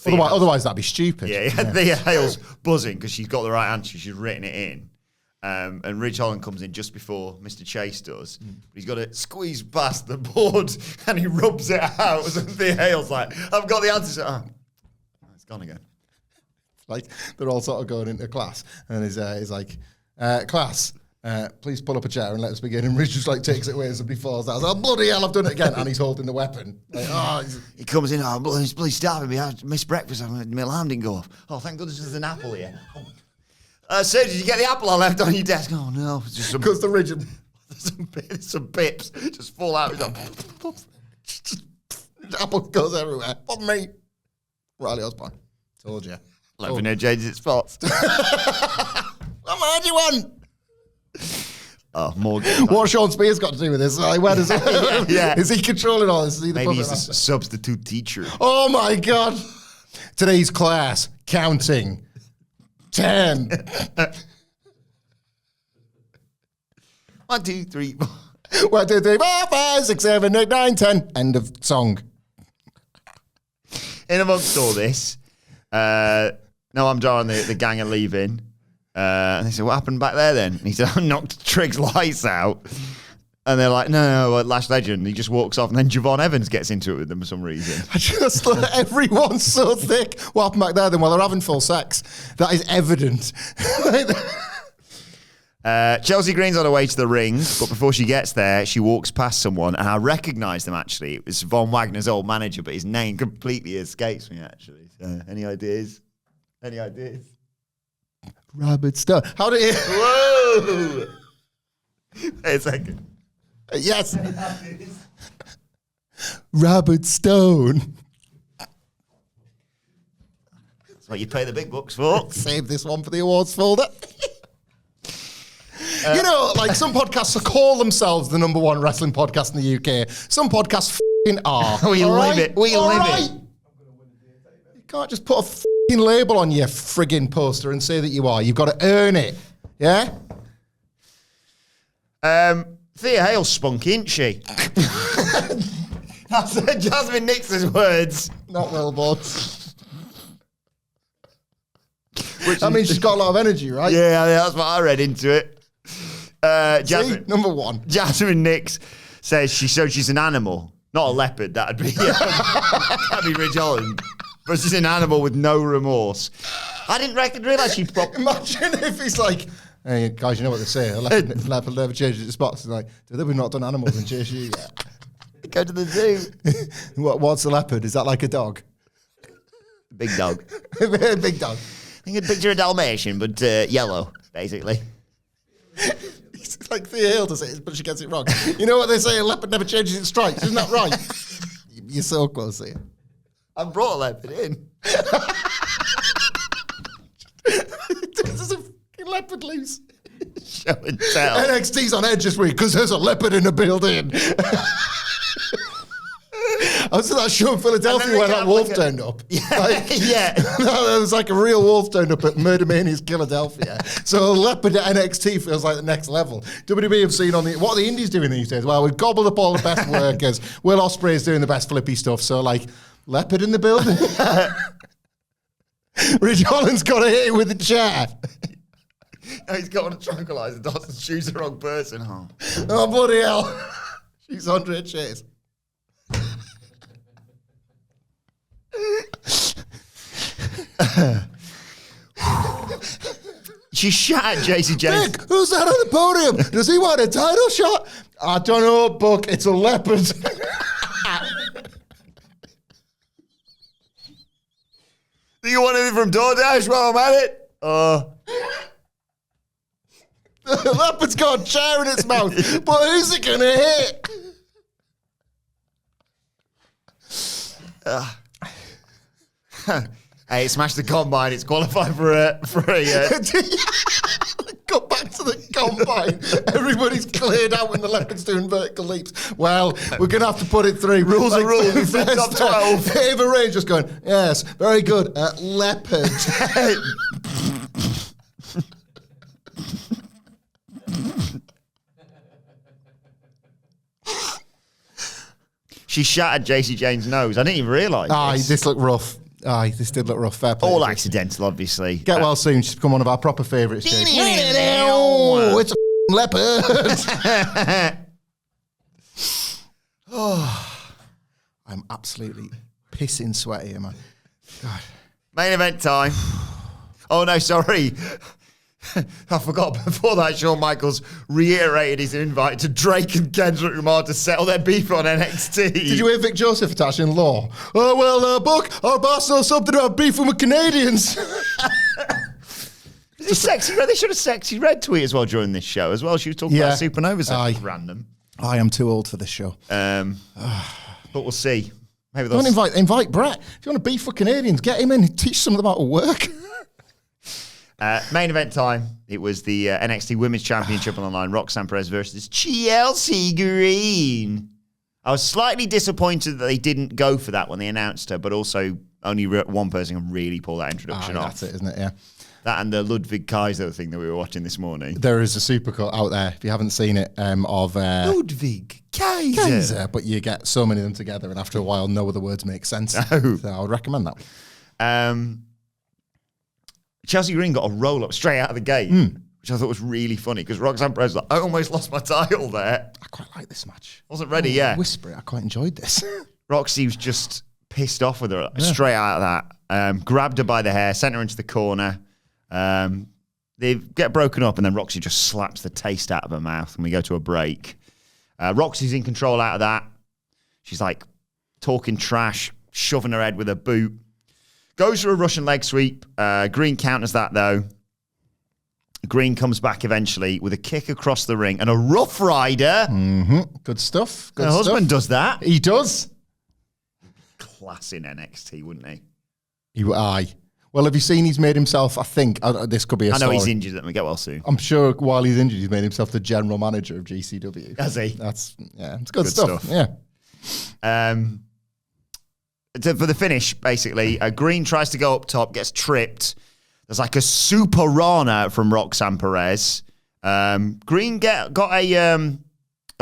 Otherwise, that'd be stupid. Yeah. Thea Hale's buzzing because she's got the right answer. She's written it in. And Ridge Holland comes in just before Mr. Chase does. He's got to squeeze past the board and he rubs it out. And Thea Hale's like, I've got the answer. It's gone again. Like, they're all sort of going into class. And he's like, class, please pull up a chair and let us begin. And Ridge just takes it away and somebody falls down. Oh, bloody hell, I've done it again. And he's holding the weapon. He comes in, please starve me. I missed breakfast. My alarm didn't go off. Oh, thank goodness there's an apple here. Sir, did you get the apple I left on your desk? Oh, no. Because the Ridge... some pips just fall out. The apple goes everywhere. Pardon me. Riley Osborne. Told you. Let me know changes its spots. What more do you want? Oh, Morgan. What's Sean Spears got to do with this? Like, where does Yeah. Is he controlling all this? Is he the Maybe puppet he's a master? substitute teacher. Oh my God. Today's class, counting. 10. 1, 2, 3, 4. 1, 2, 3, 4, 5, 6, 7, 8, 9, 10. End of song. In amongst all this, Noam Dar and the gang are leaving. And they said, what happened back there then? And he said, I knocked Trigg's lights out. And they're like, no, Lash Legend. He just walks off. And then Javon Evans gets into it with them for some reason. I just thought everyone's so thick. What happened back there then? Well, they're having full sex. That is evident. Chelsea Green's on her way to the ring, but before she gets there, she walks past someone, and I recognise them, actually. It was Von Wagner's old manager, but his name completely escapes me, actually. So, any ideas? Any ideas? Robert Stone. How did he... Whoa! Wait a second. Yes. Robert Stone. That's what you pay the big bucks for. Save this one for the awards folder. You know, like some podcasts call themselves the #1 wrestling podcast in the UK. Some podcasts f***ing are. We all live right? it. We All live right? it. You can't just put a f***ing label on your frigging poster and say that you are. You've got to earn it. Yeah? Thea Hale's spunky, isn't she? That's Jasmine Nix's words. Not Wilbourn. I mean, she's got a lot of energy, right? Yeah, that's what I read into it. See? #1. Jasmine Nix says she's an animal, not a leopard. That'd be Ridge Holland, but she's an animal with no remorse. I didn't realise she properly. Imagine if he's like, hey guys, you know what they say? A leopard never changes its spots. It's like, we've not done animals and chase you yet. Go to the zoo. What's a leopard? Is that like a dog? Big dog. Big dog. I think I'd picture a Dalmatian, but yellow, basically. It's like Thea Hale does it, but she gets it wrong. You know what they say? A leopard never changes its stripes. Isn't that right? You're so close here. I brought a leopard in. There's a fucking leopard loose. Show and tell. NXT's on edge this week because there's a leopard in the building. I was at that show in Philadelphia where that wolf turned up. Yeah, yeah. There was like a real wolf turned up at Murder Mania's Philadelphia. So a leopard at NXT feels like the next level. WWE have seen what are the indies doing these days? Well, we've gobbled up all the best workers. Will Ospreay's doing the best flippy stuff. So like, leopard in the building. Ridge Holland's got to hit it with the chair. Oh, he's got on a tranquilizer. Doesn't choose the wrong person. Oh, bloody hell. She's under a chase. She shot at JC James. Dick, who's that on the podium? Does he want a title shot? I don't know, Buck. It's a leopard. Do you want anything from DoorDash while I'm at it? The leopard's got a chair in its mouth, but who's it gonna hit? Hey, it smashed the combine. It's qualified for a Go back to the combine. Everybody's cleared out when the leopard's doing vertical leaps. Well, we're going to have to put it through. Rules are rules. Top 12. Ava Ray just going, yes, very good. Leopard. She shattered JC James' nose. I didn't even realise. This looked rough. This did look rough. Fair play. All accidental, obviously. Get well soon. She's become one of our proper favourites. Oh, it's a leopard. I'm absolutely pissing sweaty here, man. God. Main event time. Oh, no, sorry. I forgot before that, Shawn Michaels reiterated his invite to Drake and Kendrick Lamar to settle their beef on NXT. Did you hear Vic Joseph attaching law? Oh, well, Buck, our boss knows something about beefing with Canadians. Is Sexy Red? They should have Sexy Red tweet as well during this show as well. She was talking about Supernovas. Random. I am too old for this show. But we'll see. Maybe don't invite Brett. If you want to beef with Canadians, get him in. Teach some of them how to work. Main event time. It was the NXT Women's Championship on the line. Roxanne Perez versus Chelsea Green. I was slightly disappointed that they didn't go for that when they announced her, but also only one person can really pull that introduction off. That's it, isn't it? Yeah. That and the Ludwig Kaiser thing that we were watching this morning. There is a supercut out there, if you haven't seen it, of Ludwig Kaiser. But you get so many of them together, and after a while, no other words make sense. No. So I would recommend that. Chelsea Green got a roll-up straight out of the gate, which I thought was really funny, because Roxanne Perez was like, I almost lost my title there. I quite like this match. Wasn't ready yet. Whisper it, I quite enjoyed this. Roxy was just pissed off with her straight out of that. Grabbed her by the hair, sent her into the corner. They get broken up, and then Roxy just slaps the taste out of her mouth, and we go to a break. Roxy's in control out of that. She's like talking trash, shoving her head with a boot. Goes for a Russian leg sweep. Green counters that, though. Green comes back eventually with a kick across the ring and a Rough Rider. Mm-hmm. Good stuff. Her husband does that. He does. Class in NXT, wouldn't he? Aye. Well, have you seen he's made himself, I think, this could be a story. I know he's injured. Let me get well soon. I'm sure while he's injured, he's made himself the general manager of GCW. Has he? It's good stuff. Yeah. For the finish, basically, Green tries to go up top, gets tripped. There's like a super Rana from Roxanne Perez. Green got a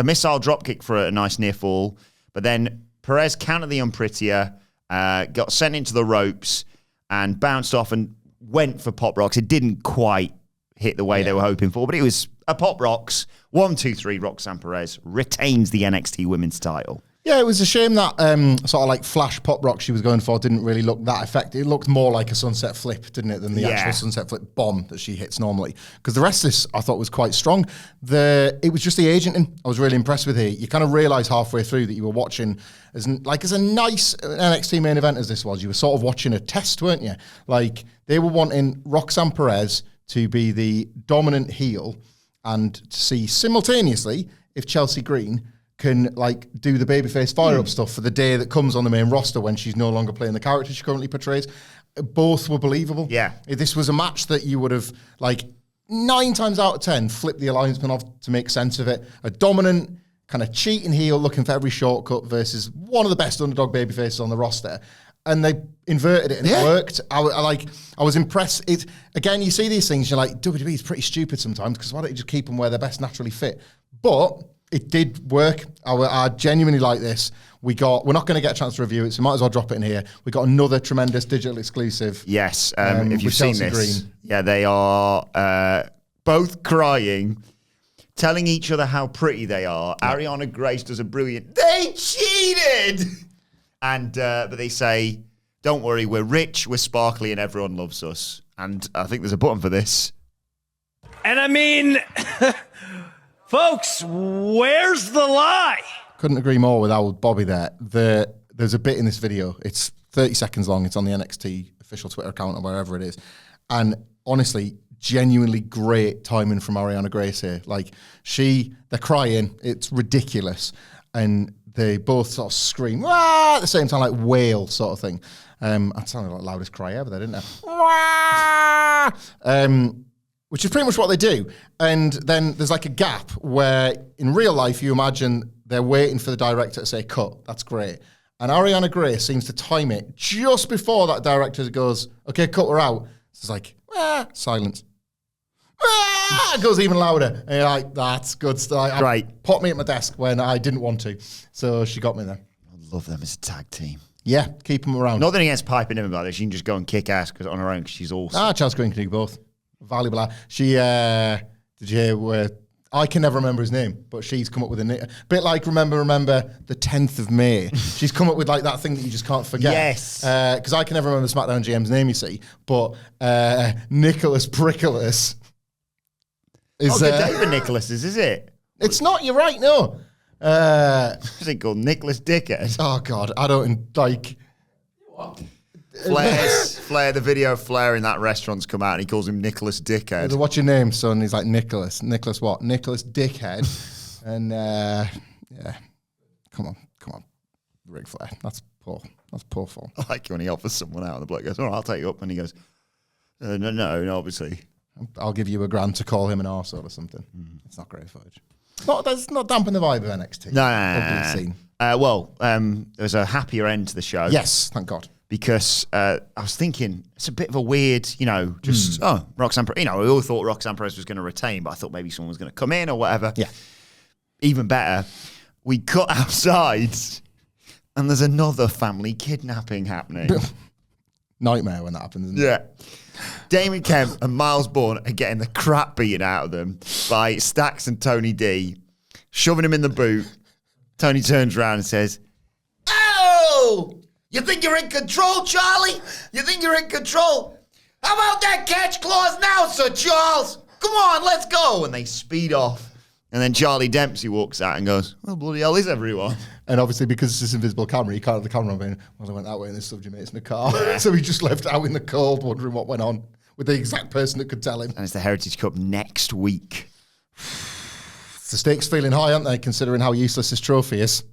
missile dropkick for a nice near fall, but then Perez countered the Unprettier, got sent into the ropes, and bounced off and went for Pop Rocks. It didn't quite hit the way they were hoping for, but it was a Pop Rocks. 1, 2, 3, Roxanne Perez retains the NXT Women's title. Yeah, it was a shame that sort of like flash Pop Rock she was going for didn't really look that effective. It looked more like a sunset flip, didn't it, than the actual sunset flip bomb that she hits normally. Because the rest of this I thought was quite strong. It was just the agenting I was really impressed with here. You kind of realise halfway through that you were watching as a nice NXT main event as this was. You were sort of watching a test, weren't you? Like they were wanting Roxanne Perez to be the dominant heel and to see simultaneously if Chelsea Green can like do the babyface fire-up stuff for the day that comes on the main roster when she's no longer playing the character she currently portrays. Both were believable. Yeah. This was a match that you would have, like, 9 times out of 10, flipped the alliance pin off to make sense of it. A dominant, kind of cheating heel looking for every shortcut versus one of the best underdog babyfaces on the roster. And they inverted it and it worked. I was impressed. Again, you see these things, you're like, WWE is pretty stupid sometimes because why don't you just keep them where they're best naturally fit? But it did work. I genuinely like this. We're not going to get a chance to review it, so might as well drop it in here. We got another tremendous digital exclusive. Yes, if you've seen Chelsea this. Green. Yeah, they are both crying, telling each other how pretty they are. Yeah. Ariana Grace does a brilliant, they cheated! And but they say, don't worry, we're rich, we're sparkly, and everyone loves us. And I think there's a button for this. And I mean... Folks, where's the lie? Couldn't agree more with old Bobby there. There's a bit in this video. It's 30 seconds long. It's on the NXT official Twitter account or wherever it is. And honestly, genuinely great timing from Ariana Grace here. Like, they're crying. It's ridiculous. And they both sort of scream, "Wah!" at the same time, like wail sort of thing. I sounded like the loudest cry ever there, didn't I? Wah! Which is pretty much what they do. And then there's like a gap where in real life you imagine they're waiting for the director to say cut. That's great. And Ariana Grace seems to time it just before that director goes, okay, cut, we're out. So it's like, silence. It goes even louder. And you're like, that's good stuff. Right. Popped me at my desk when I didn't want to. So she got me there. I love them as a tag team. Yeah, keep them around. Nothing against Piper Niven, by the way. She can just go and kick ass on her own because she's awesome. Chelsea Green can do both. Valuable. She, did you hear where, I can never remember his name, but she's come up with a bit like remember the 10th of May. She's come up with like that thing that you just can't forget. Yes. Because I can never remember SmackDown GM's name, you see. But Nicholas Prickles is... David Nicholas is it? It's not, you're right, no. What's it called? Nicholas Dickhead? Oh, God, I don't, like... What? Flair, the video of Flair in that restaurant's come out and he calls him Nicholas Dickhead. What's your name, son? He's like, Nicholas. Nicholas what? Nicholas Dickhead. And, yeah. Come on. Ric Flair. That's That's poor form. I like when he offers someone out and the bloke goes, all right, I'll take you up. And he goes, no, obviously. I'll give you $1,000 to call him an arsehole or something. It's not great footage. That's not damping the vibe of NXT. No. There was a happier end to the show. Yes, thank God. Because I was thinking, it's a bit of a weird, Roxanne Perez. We all thought Roxanne Perez was going to retain, but I thought maybe someone was going to come in or whatever. Yeah. Even better, we cut outside and there's another family kidnapping happening. Nightmare when that happens, isn't it? Yeah. Damon Kemp and Miles Bourne are getting the crap beaten out of them by Stax and Tony D, shoving him in the boot. Tony turns around and says, "Oh! You think you're in control, Charlie? You think you're in control? How about that catch clause now, Sir Charles? Come on, let's go." And they speed off. And then Charlie Dempsey walks out and goes, "Well, bloody hell is everyone?" And obviously, because it's this invisible camera, you can't have the camera on being, "Well, I went that way and this subject mate's in the car." So he just left out in the cold, wondering what went on with the exact person that could tell him. And it's the Heritage Cup next week. The stakes feeling high, aren't they, considering how useless this trophy is?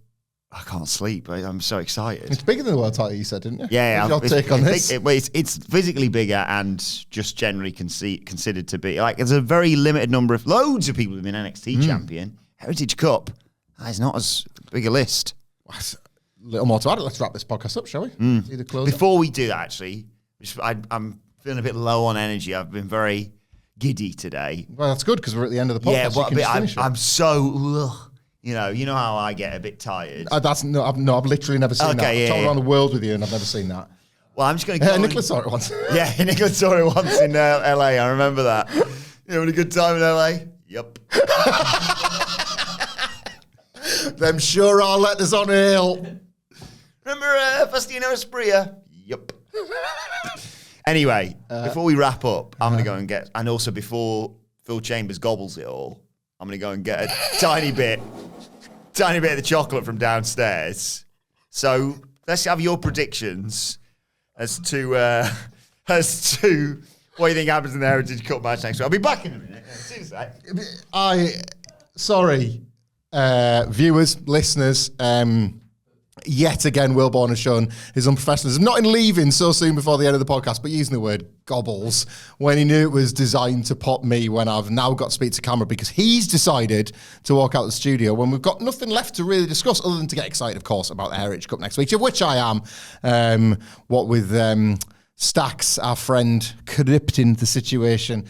I can't sleep. I'm so excited. It's bigger than the world title, you said, didn't you? Yeah. What's your take on this? It's physically bigger and just generally considered to be like there's a very limited number of loads of people who've been NXT champion. Heritage Cup is not as big a list. A little more to add. Let's wrap this podcast up, shall we? Either close. Before we do that, actually, I'm feeling a bit low on energy. I've been very giddy today. Well, that's good because we're at the end of the podcast. Yeah, but I'm so. You know how I get a bit tired. I've literally never seen that. I've traveled around the world with you and I've never seen that. Well, I'm just going to go. Nicholas saw it once. Yeah, Nicholas saw it once in LA. I remember that. You having a good time in LA? Yep. Them sure are letters on ale. Remember Faustino Espria? Yep. Anyway, before we wrap up, I'm going to go and get, and also before Phil Chambers gobbles it all, I'm going to go and get a tiny bit of the chocolate from downstairs. So let's have your predictions as to what you think happens in the Heritage Cup match next week. I'll be back in a minute. See you in a sec. Viewers, listeners, yet again, Wilbourn has shown his unprofessionalism, not in leaving so soon before the end of the podcast, but using the word gobbles when he knew it was designed to pop me when I've now got to speak to camera because he's decided to walk out the studio when we've got nothing left to really discuss other than to get excited, of course, about the Heritage Cup next week, of which I am. What with Stax, our friend, corrupting the situation,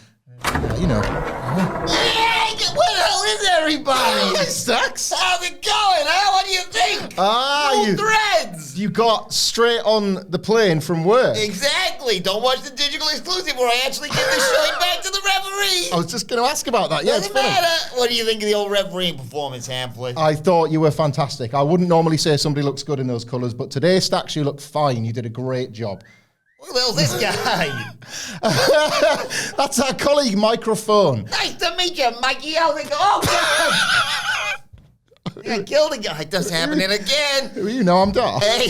Where the hell is everybody? Hi, Stax. How's it going, huh? What do you think? Full threads. You got straight on the plane from work. Exactly. Don't watch the digital exclusive where I actually give the showing back to the referee. I was just going to ask about that. Yeah, Doesn't matter. What do you think of the old refereeing performance, Hamflett? I thought you were fantastic. I wouldn't normally say somebody looks good in those colours, but today, Stax, you look fine. You did a great job. Who the hell's this guy? That's our colleague, Microphone. Nice to meet you, Mikey. How's it going? Oh, God. I killed a guy. That's happening again. Who are you? No, I'm Dar. Hey,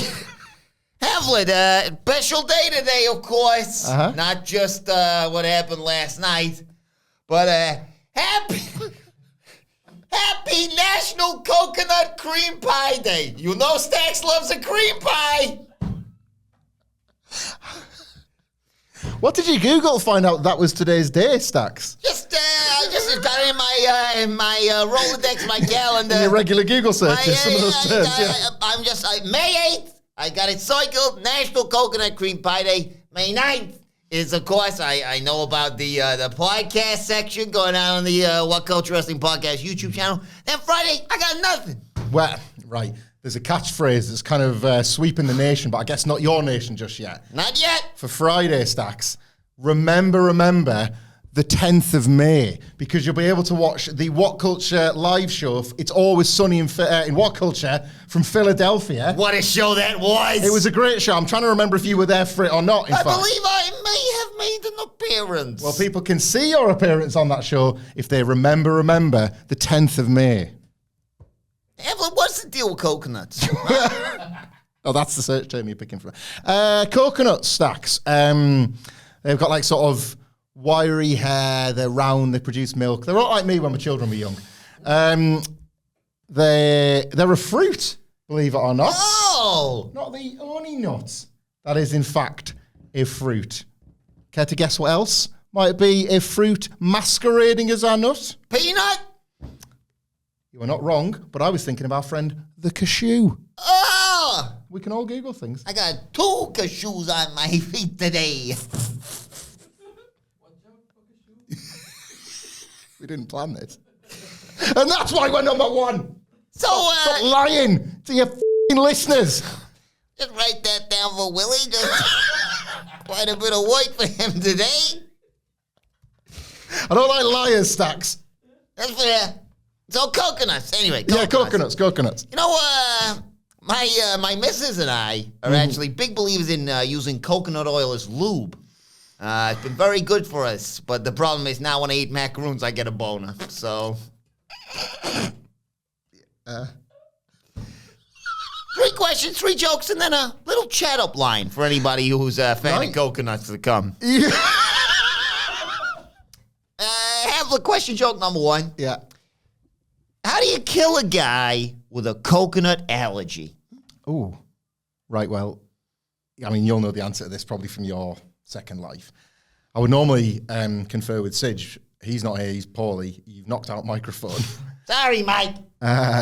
Hamflett, special day today, of course. Not just what happened last night, but happy National Coconut Cream Pie Day. You know Stax loves a cream pie. What did you Google to find out that was today's day, Stax? I just got it in my Rolodex, my calendar. In your regular Google searches, some of those terms, May 8th, I got it cycled, National Coconut Cream Pie Day. May 9th is, of course, I know about the podcast section going on the What Culture Wrestling Podcast YouTube channel. Then Friday, I got nothing. Well, right. There's a catchphrase that's kind of sweeping the nation, but I guess not your nation just yet. Not yet. For Friday, Stax, remember the 10th of May, because you'll be able to watch the What Culture live show. It's Always Sunny in What Culture from Philadelphia. What a show that was. It was a great show. I'm trying to remember if you were there for it or not, I believe I may have made an appearance. Well, people can see your appearance on that show if they remember the 10th of May. Evelyn, what's the deal with coconuts? Oh, that's the search term you're picking from. Coconut Stax. They've got like sort of wiry hair. They're round. They produce milk. They're not like me when my children were young. They're a fruit, believe it or not. Oh, apple. Not the only nut that is, in fact, a fruit. Care to guess what else? Might it be a fruit masquerading as a nut? Peanut? You are not wrong, but I was thinking of our friend, the cashew. Oh! We can all Google things. I got 2 cashews on my feet today. We didn't plan this. And that's why we're number 1. So, Stop lying to your f***ing listeners. just write that down for Willie. Just quite a bit of work for him today. I don't like liars, Stacks. That's fair. So coconuts. Anyway, Yeah, coconuts. You know, my missus and I are actually big believers in using coconut oil as lube. It's been very good for us, but the problem is now when I eat macaroons, I get a boner. So, 3 questions, 3 jokes, and then a little chat up line for anybody who's a fan of coconuts to come. Yeah. Have the question joke number 1. Yeah. How do you kill a guy with a coconut allergy? Ooh. Right, well, I mean, you'll know the answer to this probably from your second life. I would normally confer with Sidge. He's not here, he's poorly. You've knocked out microphone. Sorry, Mike.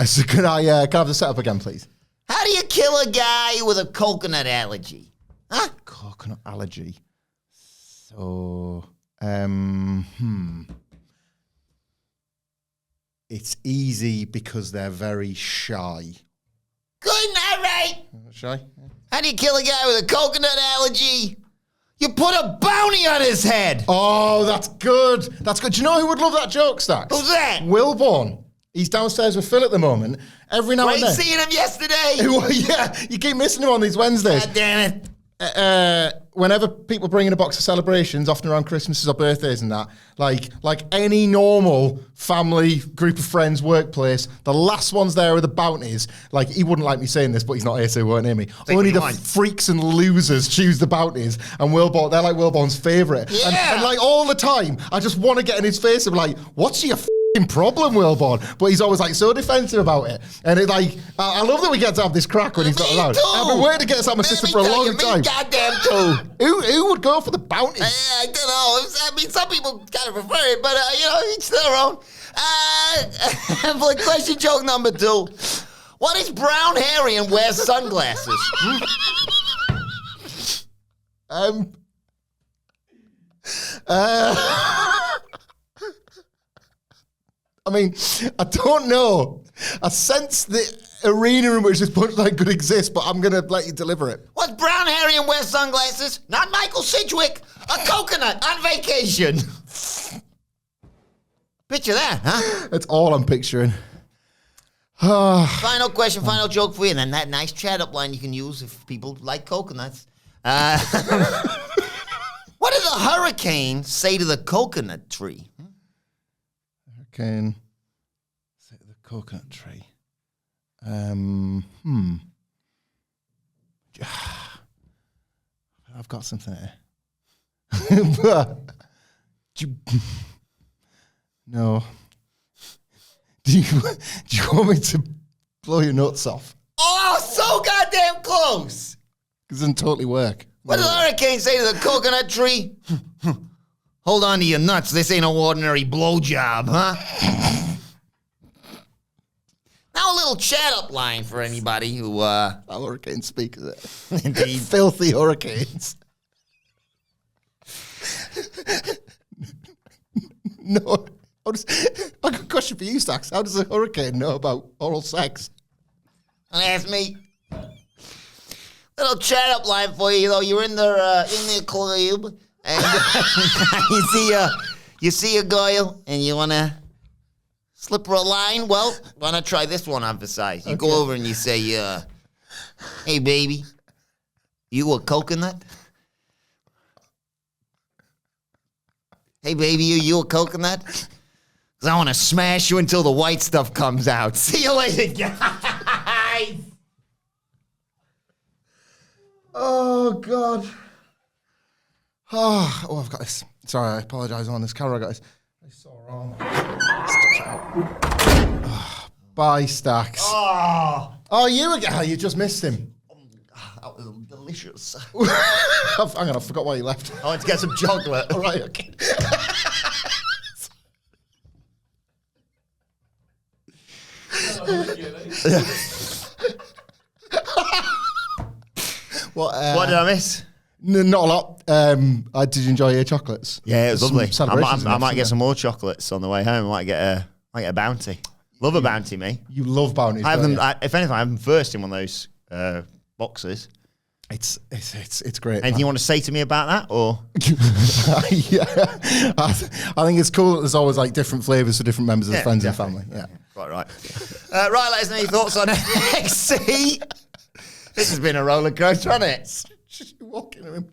So can I have the setup again, please? How do you kill a guy with a coconut allergy? Huh? Coconut allergy. So, it's easy because they're very shy. Good, all right. Shy? How do you kill a guy with a coconut allergy? You put a bounty on his head. Oh, that's good. That's good. Do you know who would love that joke, Stacks? Who's that? Wilbourn. He's downstairs with Phil at the moment. Every now Great and then. seeing him yesterday. Yeah, you keep missing him on these Wednesdays. God damn it. Whenever people bring in a box of celebrations, often around Christmases or birthdays and that, like any normal family, group of friends, workplace, the last ones there are the bounties. Like, he wouldn't like me saying this, but he's not here, so he won't hear me. Only the freaks and losers choose the bounties, and Wilbourn, they're like Wilbourn's favourite. Yeah. And like all the time, I just want to get in his face and be like, what's your problem, Wilbourn? But he's always like so defensive about it. And it like, I love that we get to have this crack when he's not around. I've been waiting to get this out of my system for a long time. Goddamn too. Who would go for the bounty? I don't know. I mean, some people kind of prefer it, but each their own. For question joke number 2, what is brown hairy and wears sunglasses? I mean, I don't know. I sense the arena in which this punchline could exist, but I'm going to let you deliver it. What's brown hairy and wears sunglasses? Not Michael Sidgwick. A coconut on vacation. Picture that, huh? That's all I'm picturing. Final question, final joke for you, and then that nice chat up line you can use if people like coconuts. What did the hurricane say to the coconut tree? Hurricane. Say the coconut tree. I've got something here. No. Do you want me to blow your nuts off? Oh, so goddamn close. It doesn't totally work. What did the hurricane say to the coconut tree? Hold on to your nuts. This ain't no ordinary blowjob, huh? Now a little chat up line for anybody who, Hurricane speak, is it? Indeed. Filthy hurricanes. No. I got a question for you, Stacks. How does a hurricane know about oral sex? Don't ask me. Little chat up line for you, though. You're in the club, and you see a girl, and you wanna slip her a line. Well, why not try this one on for size? You go over and you say, "Hey, baby, you a coconut?" Hey, baby, you a coconut? Because I want to smash you until the white stuff comes out. See you later, guys. Oh, God. Oh, I've got this. Sorry, I apologise on this camera, guys. I saw wrong. Bye, Stacks. Oh, Oh, you again. You just missed him. That was delicious. Hang on, I forgot why you left. I went to get some chocolate. All right, okay. What did I miss? Not a lot. Did you enjoy your chocolates? Yeah, it was lovely. I might get some. some more chocolates on the way home. I might get a bounty. Love a bounty, me. You love bounties. I have them. don't you? If anything, I have them first in one of those boxes. It's great. Anything you want to say to me about that, or? Yeah, I think it's cool that there's always like different flavors for different members of the friends definitely. and family. Yeah, Right. Right, let us know your thoughts on NXT. This has been a roller coaster, hasn't it? Just walk in the room.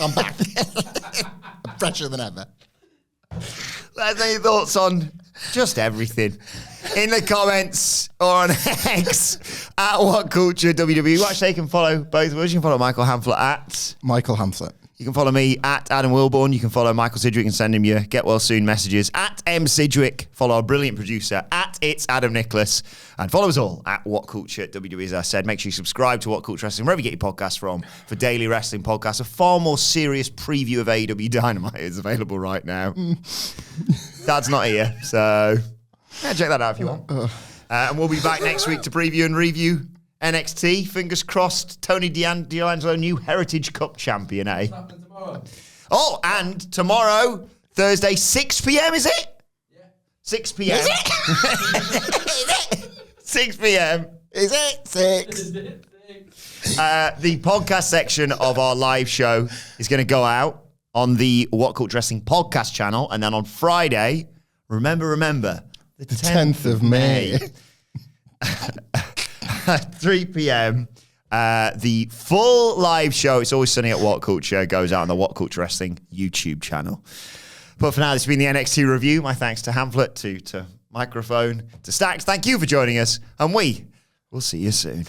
I'm back. I'm fresher than ever. Let us know your thoughts on just everything in the comments or on X at What Culture WWE. Actually, you can follow both of us. You can follow Michael Hamflett at Michael Hamflett. You can follow me at Adam Wilbourn. You can follow Michael Sidgwick and send him your get well soon messages at M Sidgwick. Follow our brilliant producer at It's Adam Nicholas. And follow us all at What Culture WWE. As I said, make sure you subscribe to What Culture Wrestling, wherever you get your podcasts from, for daily wrestling podcasts. A far more serious preview of AEW Dynamite is available right now. Dad's not here, so yeah, check that out if you want. And we'll be back next week to preview and review NXT. Fingers crossed, Tony D'Angelo, new Heritage Cup champion, eh? Happening tomorrow. Oh, and tomorrow, Thursday, 6 p.m., is it? Yeah. 6 p.m. Is it? 6 p.m. Is it? 6. The podcast section of our live show is going to go out on the What Culture Wrestling podcast channel. And then on Friday, remember, the 10th of May. 3 p.m. The full live show, It's Always Sunny at What Culture, goes out on the What Culture Wrestling YouTube channel. But for now, this has been the NXT review. My thanks to Hamflett, to Microphone, to Stacks. Thank you for joining us, and we will see you soon.